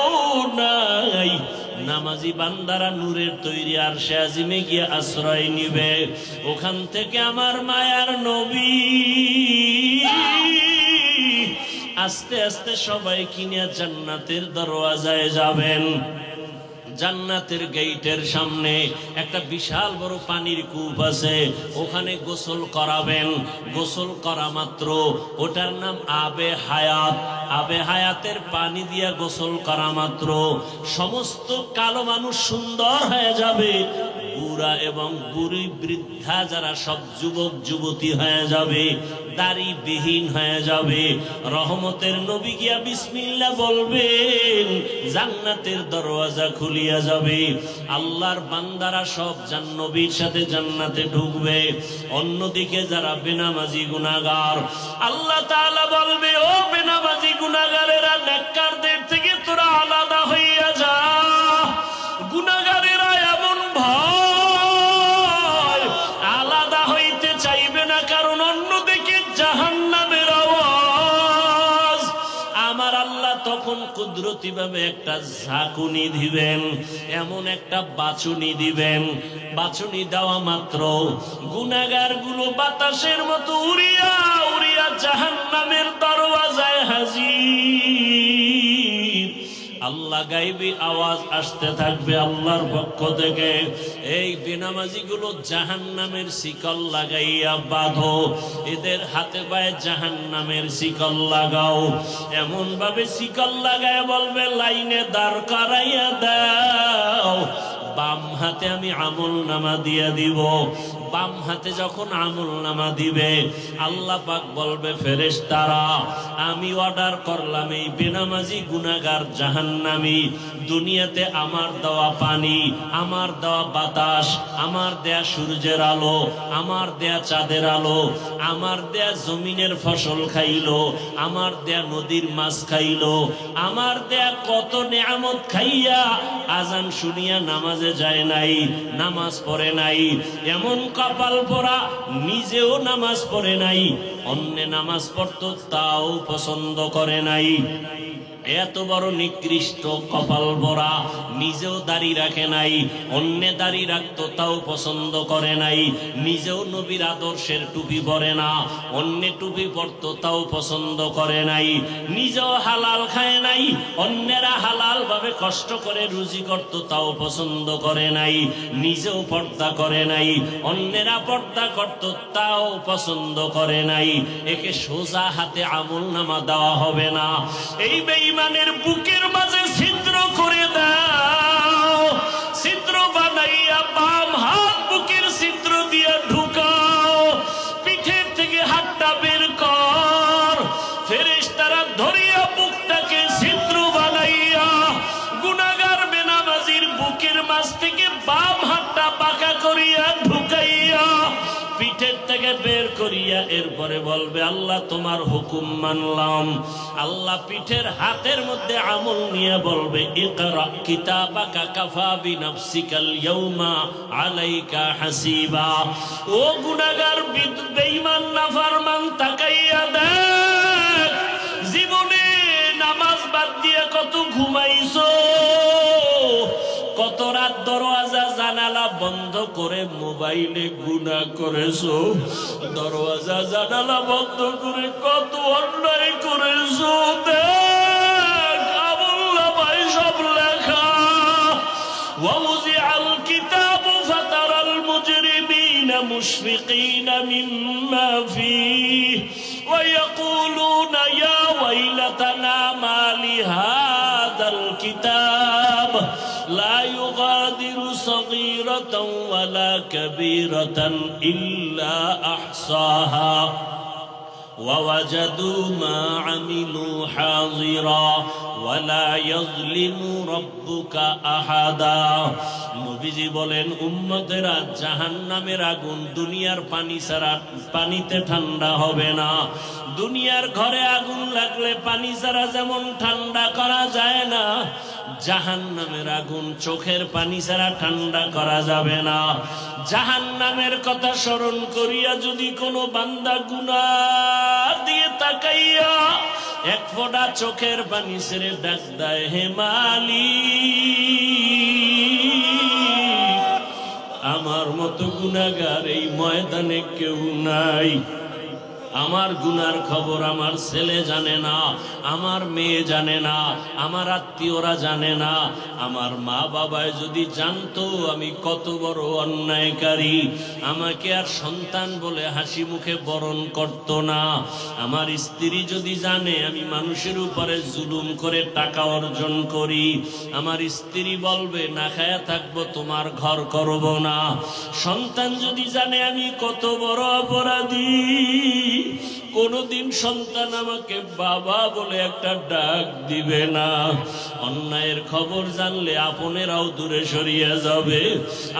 নাই। নামাজি বান্দারা নূরের তৈরি আরশে আজিমে গিয়ে আশ্রয় নিবে। ওখান থেকে আমার মায়ার নবী আস্তে আস্তে সবাই কিনে জান্নাতের দরওয়াজায় যাবেন। জান্নাতের গেটের সামনে একটা বিশাল বড় পানির কূপ আছে, ওখানে গোসল করাবেন। গোসল করা মাত্র ওটার নাম আবে হায়াত। আবে হায়াতের পানি দিয়া গোসল করা মাত্র সমস্ত কালো মানুষ সুন্দর হয়ে যাবে, বুড়া এবং বুড়ি বৃদ্ধা যারা সব যুবক যুবতী হয়ে যাবে, দাড়িবিহীন হয়ে যাবে। রহমতের নবী গিয়া বিসমিল্লাহ বলবেন, জান্নাতের দরওয়াজা খুলিয়া যাবে। আল্লাহর বান্দারা সব নবীর সাথে জান্নাতে ঢুকবে। অন্যদিকে যারা বেনামাজি গুনাহগার, আল্লাহ তাআলা বলবে, ও বেনামাজি গুনাহগারেরা নেককারদের থেকে তোরা আলাদা হইয়া যা। গুনাহগারেরা এমন ভয় আলাদা হইতে চাইবে না, কারণ অন্যদিকে জাহান্নামের আওয়াজ। আমার আল্লাহ তখন কুদরতি ভাবে একটা ঝাঁকুনি দিবেন, এমন একটা বাচুনি দিবেন। বাচুনি দেওয়া মাত্র গুনাহগার গুলো বাতাসের মতো উড়িয়া উড়িয়া জাহান্নামের দরওয়াজায় হাজির। আল্লাহ গায়বী আওয়াজ আসতে থাকবে আল্লাহর পক্ষ থেকে, এই বেনামাজিগুলো জাহান্নামের শিকল লাগাইয়া বাঁধো, এদের হাতে পায়ে জাহান্নামের শিকল লাগাও। এমন ভাবে শিকল লাগায় বলবে লাইনে দাঁড় করাইয়া দাও, বাম হাতে আমি আমল নামা দিয়ে দিব। বাম হাতে যখন আমল নামা দিবে আল্লাহ পাক বলবে ফেরেশতারা আমি অর্ডার করলাম এই বেনামাজি গুনাহগার জাহান্নামী দুনিয়াতে আমার দেওয়া পানি, আমার দেওয়া বাতাস, আমার দেয়া সূর্যের আলো, আমার দেয়া চাঁদের আলো, আমার দেয়া জমিনের ফসল খাইলো, আমার দেয়া নদীর মাছ খাইলো, আমার দেয়া কত নেয়ামত খাইয়া আজান শুনিয়া নামাজে যায় নাই, নামাজ পড়ে নাই, এমন কপাল পরা নিজেও নামাজ পড়ে নাই, অন্যে নামাজ পড়তো তাও পছন্দ করে নাই। এত বড় নিকৃষ্ট কপাল ভরা, নিজেও দাড়ি রাখে নাই, অন্যে দাড়ি রাখতো তাও পছন্দ করে নাই, নিজেও নবীর আদর্শের টুপি পরে না, অন্যে টুপি পরতো তাও পছন্দ করে নাই, নিজেও হালাল খায় নাই, অন্যেরা হালাল ভাবে কষ্ট করে রুজি করতো তাও পছন্দ করে নাই, নিজেও পর্দা করে নাই, অন্যেরা পর্দা করতো তাও পছন্দ করে নাই। একে সোজা হাতে আমল নামা দেওয়া হবে না। এই বেঈমানের বুকের মাঝে ছিদ্র করে দাও, ছিদ্র বানাইয়া বাম হাত বুকের ছিদ্র দিয়ে ঢুকাও, পিঠের থেকে হাতটা বের কর, ফেরেশতারা ধরিয়া বুকটাকে ছিদ্র বানাইয়া গুনাহগার বেনামাজির বুকের মাঝ থেকে বাম হাতটা বাঁকা করিয়া ঢুকাইয়া পিঠের থেকে বের করিয়া এরপরে বলবে আল্লাহ তোমার হুকুম মানলাম। আল্লাহ পিঠের হাতের মধ্যে আমল নিয়ে বলবে ইকরা কিতাবাকা কাফা বিনাফসিকাল ইয়াউমা আলাইকা হাসিবা। ও গুনাহগার বেঈমান নাফরমান তাকাইয়া দেখ, জীবনে নামাজ বাদ দিয়ে কত ঘুমাইছো, কত রাত দরওয়াজা জানালা বন্ধ করে মোবাইলে গুনাহ করেছো, দরওয়াজা জানালা বন্ধ করে কত অন্যায় করেছো। দেখ আমলনামায় সব লেখা। ওয়াউযিআল কিতাবু ফাতারাল মুজরিমিনা মুশফিকিনা মিম্মা ফীহি ওয়া ইয়াকুলুনা ইয়া ওয়াইলাতানা মা লিহাযাল কিতাব لا يغادر صغيرة ولا كبيرة إلا أحصاها ووجدوا ما عملوا حاضرا ولا يظلم ربك أحدا। নবীজি বলেন উম্মতেরা জাহান্নামের আগুন দুনিয়ার পানি ছাড়া পানিতে ঠান্ডা হবে না। দুনিয়ার ঘরে আগুন লাগলে পানি ছাড়া যেমন ঠান্ডা করা যায় না, জাহান্নামের আগুন চোখের পানি ছাড়া ঠান্ডা করা যাবে না। জাহান্নামের কথা স্মরণ করিয়া যদি কোনো বান্দা গুনাহ দিয়ে তাকাইয়া এক ফোঁটা চোখের পানি ছেড়ে ডাক দেয় হে মালিক, আমার মতো গুনাহগার এই ময়দানে কেউ নাই। আমার গুনার খবর আমার ছেলে জানে না, আমার মেয়ে জানে না, আমার আত্মীয়রা জানে না। আমার মা বাবায় যদি জানতো আমি কত বড় অন্যায়কারী, আমাকে আর সন্তান বলে হাসি মুখে বরণ করতো না। আমার স্ত্রী যদি জানে আমি মানুষের উপরে জুলুম করে টাকা অর্জন করি, আমার স্ত্রী বলবে না খায়া থাকবো, তোমার ঘর করব না। সন্তান যদি জানে আমি কত বড় অপরাধী, কোনদিন সন্তান আমাকে বাবা বলে একটা ডাক দিবে না। অন্যায়ের খবর জানলে আপনেরাও দূরে সরিয়ে যাবে।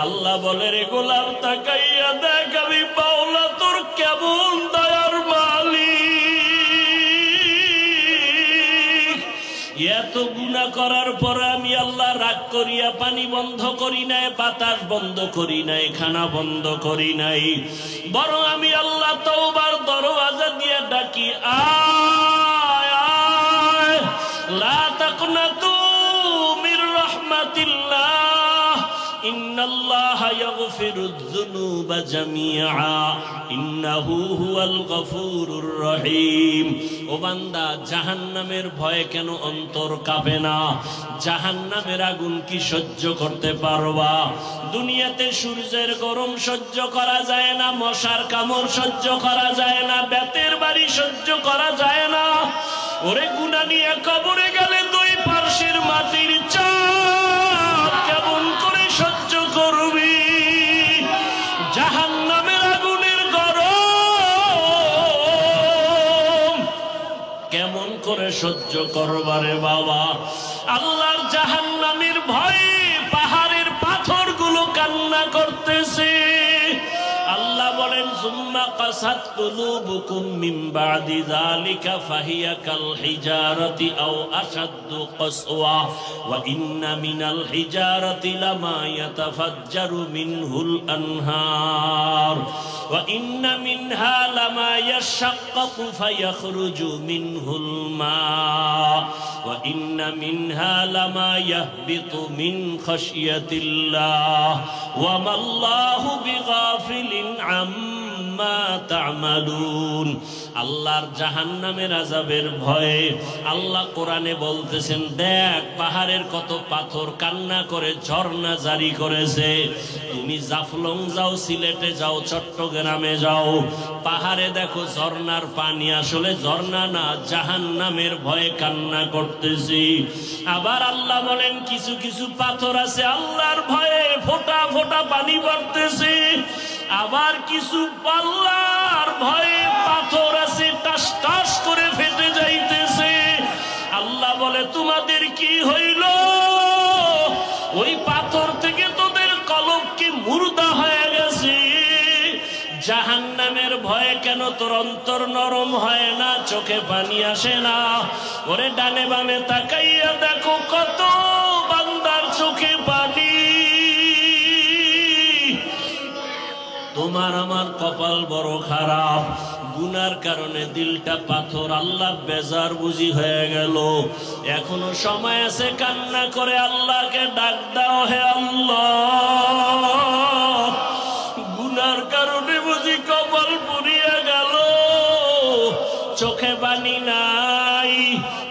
আল্লাহ বলে রে গোলাম তাকাইয়া দেখ আমি বাউলা তোর কেমন দয়ার মালিক। এত গুনাহ করার পরে আমি আল্লাহ রাগ করিয়া পানি বন্ধ করি নাই, বাতাস বন্ধ করি নাই, খানা বন্ধ করি নাই, বরং আমি আল্লাহ তওবার দরওয়াজা দিয়ে ডাকি আয় আয় লা তাকনাতু মির রাহমাতিল্লাহ ইন্নাল্লাহা ইয়াগফিরুয যুনুবা জামিআ ইন্নাহু হুয়াল গফুরুর রহিম। ও বান্দা, জাহান্নামের ভয়ে কেন অন্তর কাঁপে না? জাহান্নামের আগুন কি সহ্য করতে পারবা? দুনিয়াতে সূর্যের গরম সহ্য করা যায় না, মশার কামড় সহ্য করা যায় না, বেতের বাড়ি সহ্য করা যায় না। ওরে গুনাহ নিয়ে কবরে গেলে দুই পার্শ্বের মাটির চাপ কেমন করে সহ্য করবি? জাহান্নামের আগুনের গরম কেমন করে সহ্য করবারে বাবা? আল্লাহর জাহান্নামের ভয়ে পাহাড়ের পাথরগুলো কান্না করতেছে। আল্লাহ বলেন, সুম্মা কাসাত কুলুবুকুম মিন বাদি যালিকা ফাহিয়া কাল হিজারাতি আও আশাদ্দু কাসওয়া ওয়া ইন্না মিনাল হিজারাতি লামা ইয়াতাফাজ্জারু মিনহুল আনহার ওয়া ইন্না মিনহা লামা ইয়াশাক্কাকু ফায়াখরুজু মিনহুল মা ওয়া ইন্না মিনহা লামা ইয়াহবিতু মিন খাশিয়াতিল্লাহ ওয়া মাল্লাহু বিগাফিলিন আম্মা তা'মালুন। আল্লাহর জাহান্নামের আযাবের ভয়ে আল্লাহ কোরআনে বলতেছেন, দেখ পাহাড়ের কত পাথর কান্না করে ঝর্ণা জারি করেছে। তুমি জাফলং যাও, সিলেটে যাও, চট্টগ্রামে যাও, পাহাড়ে দেখো ঝর্ণার পানি আসলে ঝর্ণা না, জাহান্নামের ভয়ে কান্না করতেছি। আবার আল্লাহ বলেন, কিছু কিছু পাথর আছে আল্লাহর ভয়ে ফোঁটা ফোঁটা পানি পড়তেছে। আবার কিছু আল্লাহর ভয়ে পাথর আছে টাস টাস করে ফেটে যাইতেছে। আল্লাহ বলে, তোমাদের কি হইল? ওই পাথর থেকে তোদের কলব কি মুর্দা হয়ে গেছে? জাহান্নামের ভয়ে কেন তোর অন্তর নরম হয় না, চোখে পানি আসে না? ওরে ডানে বামে তাকাইয়া দেখো কত বান্দার চোখে পানি। তোমার আমার কপাল বড় খারাপ, গুনার কারণে দিলটা পাথর। আল্লাহ বেজার বুঝি হয়ে গেল। এখনো সময় আছে, কান্না করে আল্লাহকে ডাক দাও, হে আল্লাহ, গুনার কারণে বুঝি কপাল পুড়িয়ে গেল, চোখে পানি নাই,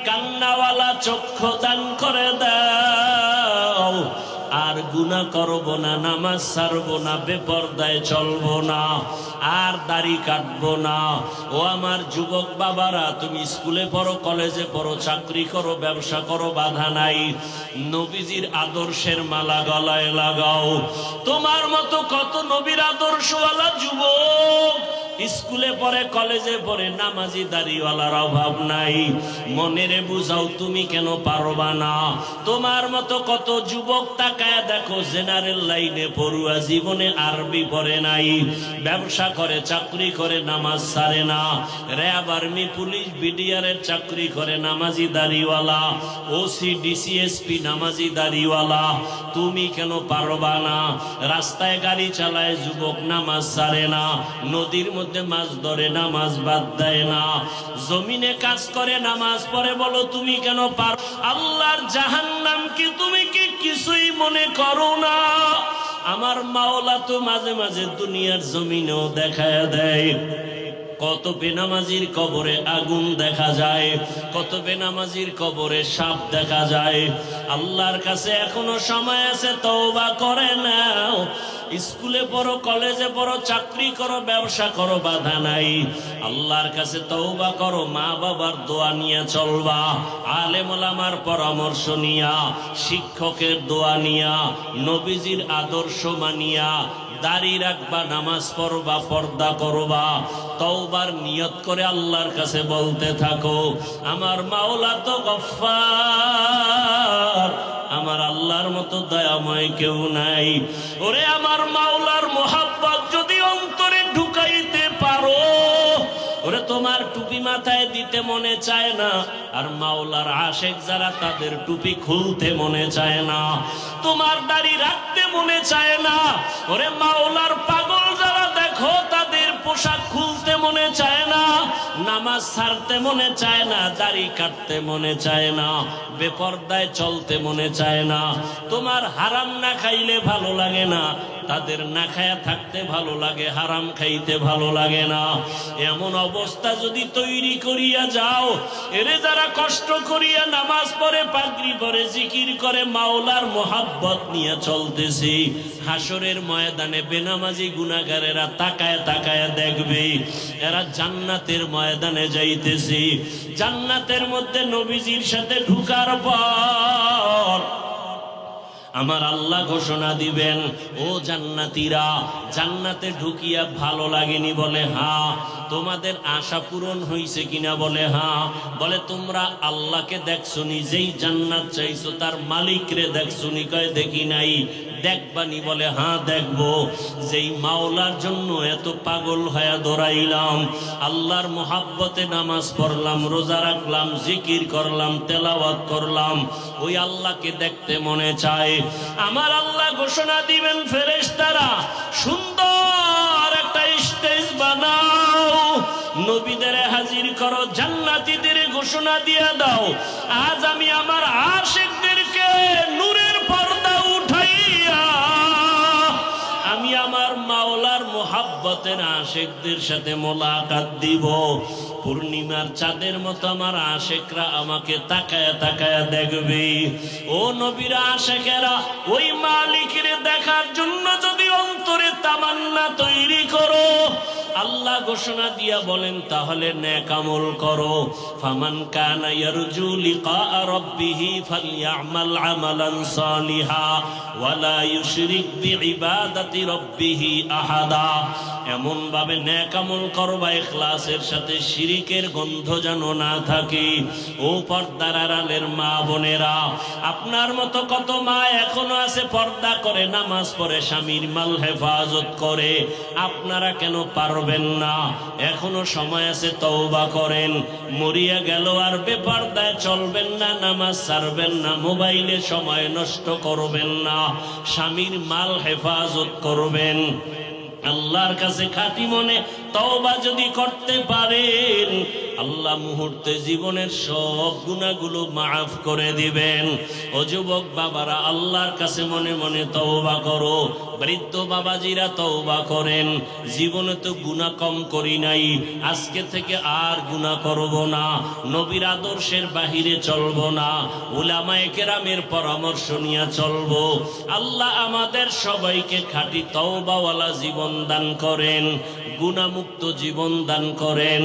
কান্নাওয়ালা চক্ষু দান করে দাও। আর গুনাহ করব না, নামাজ ছাড়বো না, বেপরদায় চলবো না, আর দাড়ি কাটবো না। ও আমার যুবক বাবারা, তুমি স্কুলে পড়ো, কলেজে পড়ো, চাকরি করো, ব্যবসা করো, বাধা নাই। নবীজির আদর্শের মালা গলায় লাগাও। তোমার মতো কত নবীর আদর্শওয়ালা যুবক স্কুলে পড়ে, কলেজে পড়ে, নামাজি দাড়িওয়ালার অভাব নাই। মনেরে বুঝাও, তুমি কেন পারবা না? তোমার মতো কত যুবক তাকায় দেখো, জেনারেল লাইনে পড়ুয়া, জীবনে আরবি পড়ে নাই, ব্যবসা করে, চাকরি করে, নামাজ ছাড়ে না, র্যাব, আর্মি, পুলিশ, বিডিআরের চাকরি করে, নামাজি দাড়িওয়ালা, ওসি, ডিসিএসপি, নামাজি দাড়িওয়ালা। তুমি কেন পারবা না? রাস্তায় গাড়ি চালায় যুবক, নামাজ ছাড়ে না, নদীর মধ্যে মাছ ধরে, নামাজ বাদ দেয় না, জমিনে কাজ করে, নামাজ পড়ে। বলো তুমি কেন পার? আল্লাহর জাহান্নাম কি তুমি কি কিছুই মনে করো না? আমার মাওলা তো মাঝে মাঝে দুনিয়ার জমিনেও দেখায় দেয়। কত বেনামাজির কবরে আগুন দেখা যায়, কত বেনামাজির কবরে সাপ দেখা যায়। আল্লাহর কাছে এখনো সময় আছে, তওবা করে নাও। স্কুলে পড়ো, কলেজে পড়ো, চাকরি করো, ব্যবসা করো, বাধা নাই। আল্লাহর কাছে তওবা করো, মা বাবার দোয়া নিয়ে চলবা, আলেম ওলামার পরামর্শ নিয়া, শিক্ষকের দোয়া নিয়া, নবীজির আদর্শ মানিয়া দাড়ি রাখবা, নামাজ পড়বা, পর্দা করবা, তওবার নিয়ত করে আল্লাহর কাছে বলতে থাকো, আমার মাওলা তো গফফার, আমার আল্লাহর মতো দয়াময় কেউ নাই। ওরে আমার মাওলার মোহাব্বত যদি অন্তরে ঢুকাইতে পারো, ওরে তোমার টুপি মাথায় দিতে মনে চায় না, আর মাওলার আশেক যারা তাদের টুপি খুলতে মনে চায় না, তোমার দাড়ি রাখতে মনে চায় না। ওরে মাওলার পাগল যারা দেখো তাদের পোশাক খুলতে মনে চায় না, নামাজ ছাড়তে মনে চায় না, দাড়ি কাটতে মনে চায় না, বেপরদায় চলতে মনে চায় না। তোমার হারাম না খাইলে ভালো লাগে না, তাদের না খায়া থাকতে ভালো লাগে, হারাম খাইতে ভালো লাগে না। এমন অবস্থা যদি তৈরি করিয়া যাও, এরে যারা কষ্ট করিয়া নামাজ পড়ে, পাগড়ি পরে, জিকির করে, মাওলার মোহাব্বত নিয়ে চলতেছি, হাসরের ময়দানে বেনামাজি গুনাহগারেরা তাকায় তাকায় দেখবে এরা জান্নাতের ময়দানে যাইতেছি। জান্নাতের মধ্যে নবীজির সাথে ঢুকার পর আমার আল্লাহ ঘোষণা দিবেন, ও জান্নাতীরা, জান্নাতে ঢুকিয়া ভালো লাগেনি? বলে হ্যাঁ। তোমাদের আশা পূরণ হইছে কিনা? বলে হ্যাঁ। বলে তোমরা আল্লাহকে দেখছো, নিজেই জান্নাত চাইছো, তার মালিকরে দেখছো নি? কয় দেখি নাই। দেখবানি? বলে হ্যাঁ দেখবো। যেই মাওলার জন্য এত পাগল হয়ে দৌড়াইলাম, আল্লাহর মোহাব্বতে নামাজ পড়লাম, রোজা রাখলাম, জিকির করলাম, তেলাওয়াত করলাম, ওই আল্লাহকে দেখতে মনে চায়। আমার আল্লাহ ঘোষণা দিবেন, ফেরেশতারা সুন্দর একটা স্টেজ বানাও, নবীদের হাজির করো, জান্নাতীদের ঘোষণা দিয়ে দাও, আজ আমি আমার আশিকদেরকে নূরের পর্দা উঠাইয়া আমি আমার মাওলার মোহাব্বতের আশিকদের সাথে মোলাকাত দিব। পূর্ণিমার চাঁদের মতো আমার আশিকরা আমাকে তাকায়া তাকায়া দেখবে। ও নবীর আশিকেরা, ওই মালিকের দেখার জন্য যদি অন্তরে তামান্না তৈরি করো, আল্লাহ ঘোষণা দিয়া বলেন, তাহলে নেক আমল করো। ফামান কানা ইয়ারজু লিকা রাব্বিহি ফালইআমাল আমালান সালিহা ওয়ালা ইউশরিক বিইবাদাতি রাব্বিহি আহাদা। এমন ভাবে নেক আমল করবা ইখলাসের সাথে, শিরিকের গন্ধ যেন না থাকে। ও পর্দার আড়ালের মা বোনেরা, আপনার মতো কত মা এখনো আছে পর্দা করে, নামাজ পড়ে, স্বামীর মাল হেফাজত করে, আপনারা কেন পারবেন না? এখনো সময় আছে, তওবা করেন। মরিয়া গেল আর বেপরদায় চলবেন না, নামাজ ছাড়বেন না, মোবাইলে সময় নষ্ট করবেন না, স্বামীর মাল হেফাজত করবেন। আল্লাহর কাছে খাঁটি মনে তওবা যদি করতে পারেন, আল্লাহ মুহূর্তে জীবনের সব গুনাহগুলো মাফ করে দিবেন। ও যুবক বাবারা, আল্লাহর কাছে মনে মনে তওবা করো। বৃদ্ধ বাবাজিরা তওবা করেন, জীবনে তো গুনাহ কম করি নাই, আজকে থেকে আর গুনাহ করব না, নবীর আদর্শের বাহিরে চলব না, উলামায়ে কেরামের পরামর্শ নিয়ে চলব। আল্লাহ আমাদের সবাইকে খাঁটি তওবাওয়ালা জীবন দান করেন, গুনাহমুক্ত জীবন দান করেন,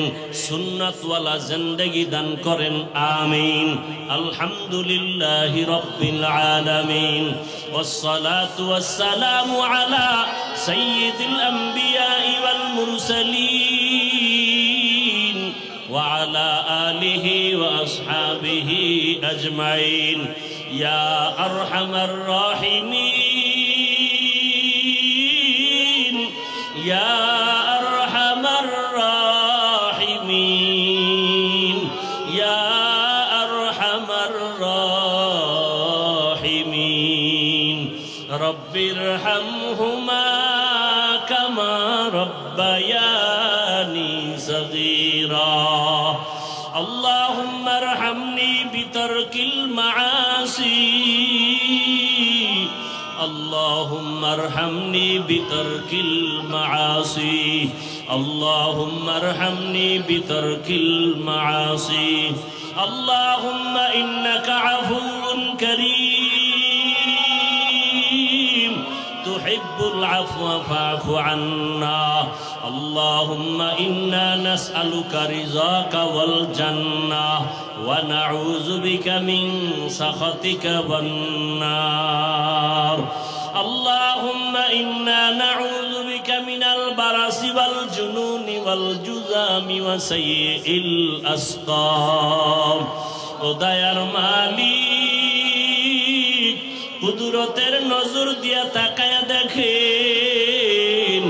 সুন্নাতওয়ালা জিন্দেগি দান করেন। আমিন। আলহামদুলিল্লাহি রাব্বিল আলামিন, ওয়াসসালাতু ওয়াসসালামু আলা সাইয়্যিদিল আমবিয়াই ওয়াল মুরসালিন ওয়া আলা আলিহি ওয়া আসহাবিহি আজমাইন। ইয়া আরহামার রাহিমিন, ইয়া আরহামার রাহিমিন, ইয়া আরহামার রাহিমিন। রব্বিরহামহুমা কামা রব্বায়ানি সগীরা। আল্লাহুম্মা আরহামনি বিতারকিল মাআসি, اللهم ارحمني بترك المعاصي، اللهم ارحمني بترك المعاصي. اللهم إنك عفو كريم تحب العفو فاعف عنا. اللهم إنا نسألك رضاك والجنة ونعوذ بك من سخطك والنار. اللهم إنا نعوذ بك من البرص والجنون والجذام وسيء الأسقام. ও দয়ার মালিক, কুদরতের নজর দিয়া তাকায়া দেখেন,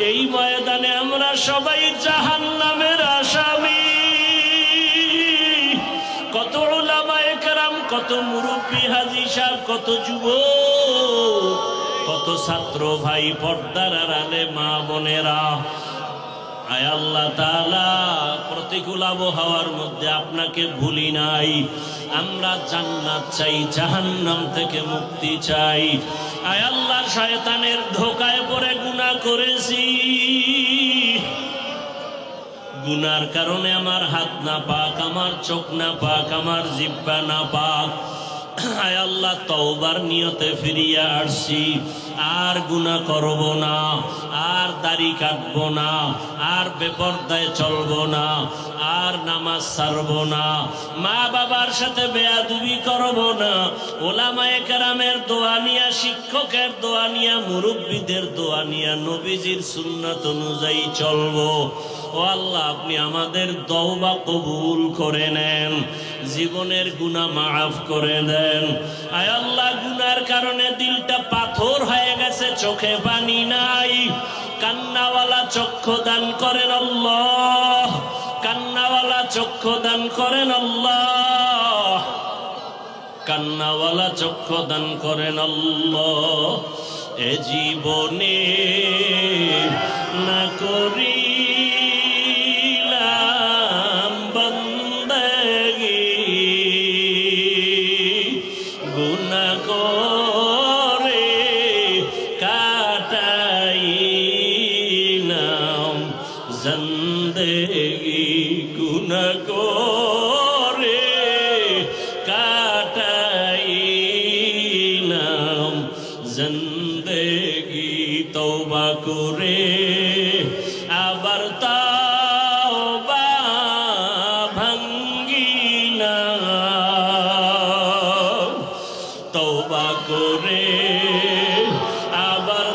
এই ময়দানে আমরা সবাই জাহান্নামের আসামি। কত উলামায়ে কেরাম, কত মুরব্বী হাজী সাহেব, কত যুবক, কত ছাত্র ভাই, পর্দার আড়ালে মা বোনেরা, আয় আল্লাহ তাআলা, প্রতিকূল আবহাওয়ার মধ্যে আপনাকে ভুলি নাই। আমরা জান্নাত চাই, জাহান্নাম থেকে মুক্তি চাই। আয় আল্লাহ, শয়তানের ধোঁকায় পড়ে গুনাহ করেছি। গুনার কারণে আমার হাত না পাক, আমার চোখ না পাক, আমার জিহ্বা না পাক। আয় আল্লাহ, তওবার নিয়তে ফিরিয়া আসছি। আর গুনাহ করব না, আর দাড়ি কাটবো না, আর বেপরদায় চলবো না, আর নামাজ ছাড়ব না, মা বাবার সাথে বেয়াদবি করব না, ওলামায়ে কেরামের দোয়া নিয়া, শিক্ষকের দোয়া নিয়া, মুরব্বীদের দোয়া নিয়া, নবীজির সুন্নাত অনুযায়ী চলবো। ও আল্লাহ, আপনি আমাদের তওবা কবুল করে নেন, জীবনের গুনাহ মাফ করে দেন। আয় আল্লাহ, গুনার কারণে দিলটা পাথর হয়ে গেছে, চোখে পানি নাই। কান্নাওয়ালা চক্ষু দান করেন আল্লাহ, কান্নাওয়ালা চক্ষু দান করেন আল্লাহ, কান্নাওয়ালা চক্ষু দান করেন আল্লাহ। এ জীবনে না করি জিন্দেগি, গুনাহ করে কাটাইলাম জিন্দেগি, তওবা করে আবার তওবা ভাঙ্গিলাম, তওবা করে আবার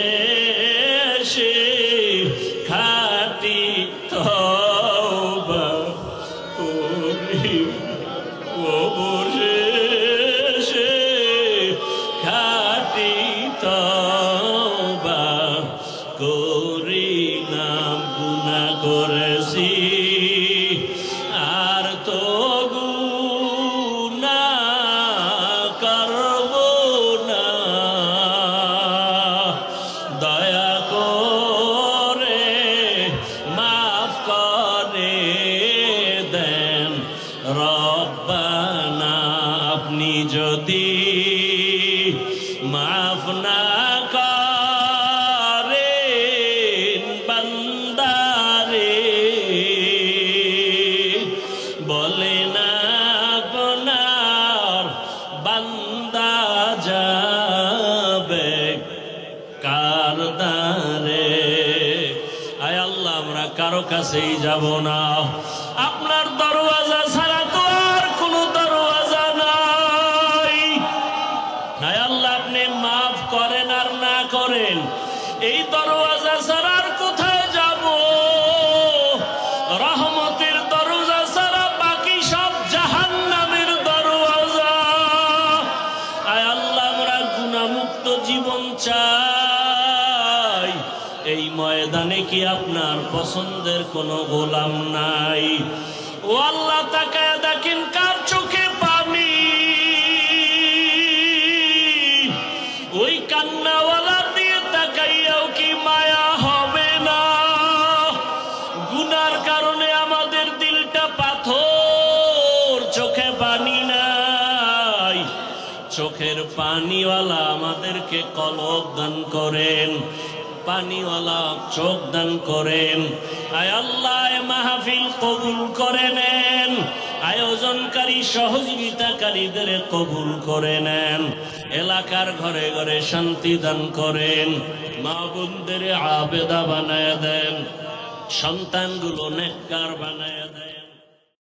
অবশেষে খাঁটি তওবা করি, অবশেষে খাঁটি তওবা করিলাম। গুনাহ করেছি আর তো গুনাহ করব না, দয়া করে মাফ করে দেন রব্বানা। আপনি যদি মাফ না করেন বান্দারে, বলে না আপনার বান্দা যাবে কার দ্বারে। আয় আল্লাহ, আমরা কারো কাছেই যাব না, আপনার দরওয়াজা ছাড়া তো আর কোনো দরওয়াজা নাই। আয় আল্লাহ, আপনি মাফ করেন আর না করেন, এই দরওয়াজা ছাড়া আর কোথায় যাব? রহমতের দরজা ছাড়া বাকি সব জাহান্নামের দরওয়াজা। আয় আল্লাহ, আমরা গুনাহমুক্ত জীবন চাই। এই ময়দানে কি আপনার পছন্দের কোনো গোলাম নাই? ও আল্লাহ, তাকায় দেখেন কার চোখে পানি। ওই কান্নাওয়ালার দিয়ে তাকাইয়াও কি মায়া হবে না? গুনার কারণে আমাদের দিলটা পাথর, চোখে পানি নাই। চোখের পানিওয়ালা আমাদেরকে কলব দান করেন, পানিওয়ালা চোখ দান করেন। আয় আল্লাহ, মাহফিল কবুল করে নেন, আয়োজনকারী সহযোগিতাকারীদের কবুল করে নেন, এলাকার ঘরে ঘরে শান্তি দান করেন, মা বোনদের আবেদা বানায় দেন, সন্তানগুলো নেককার বানায় দেন।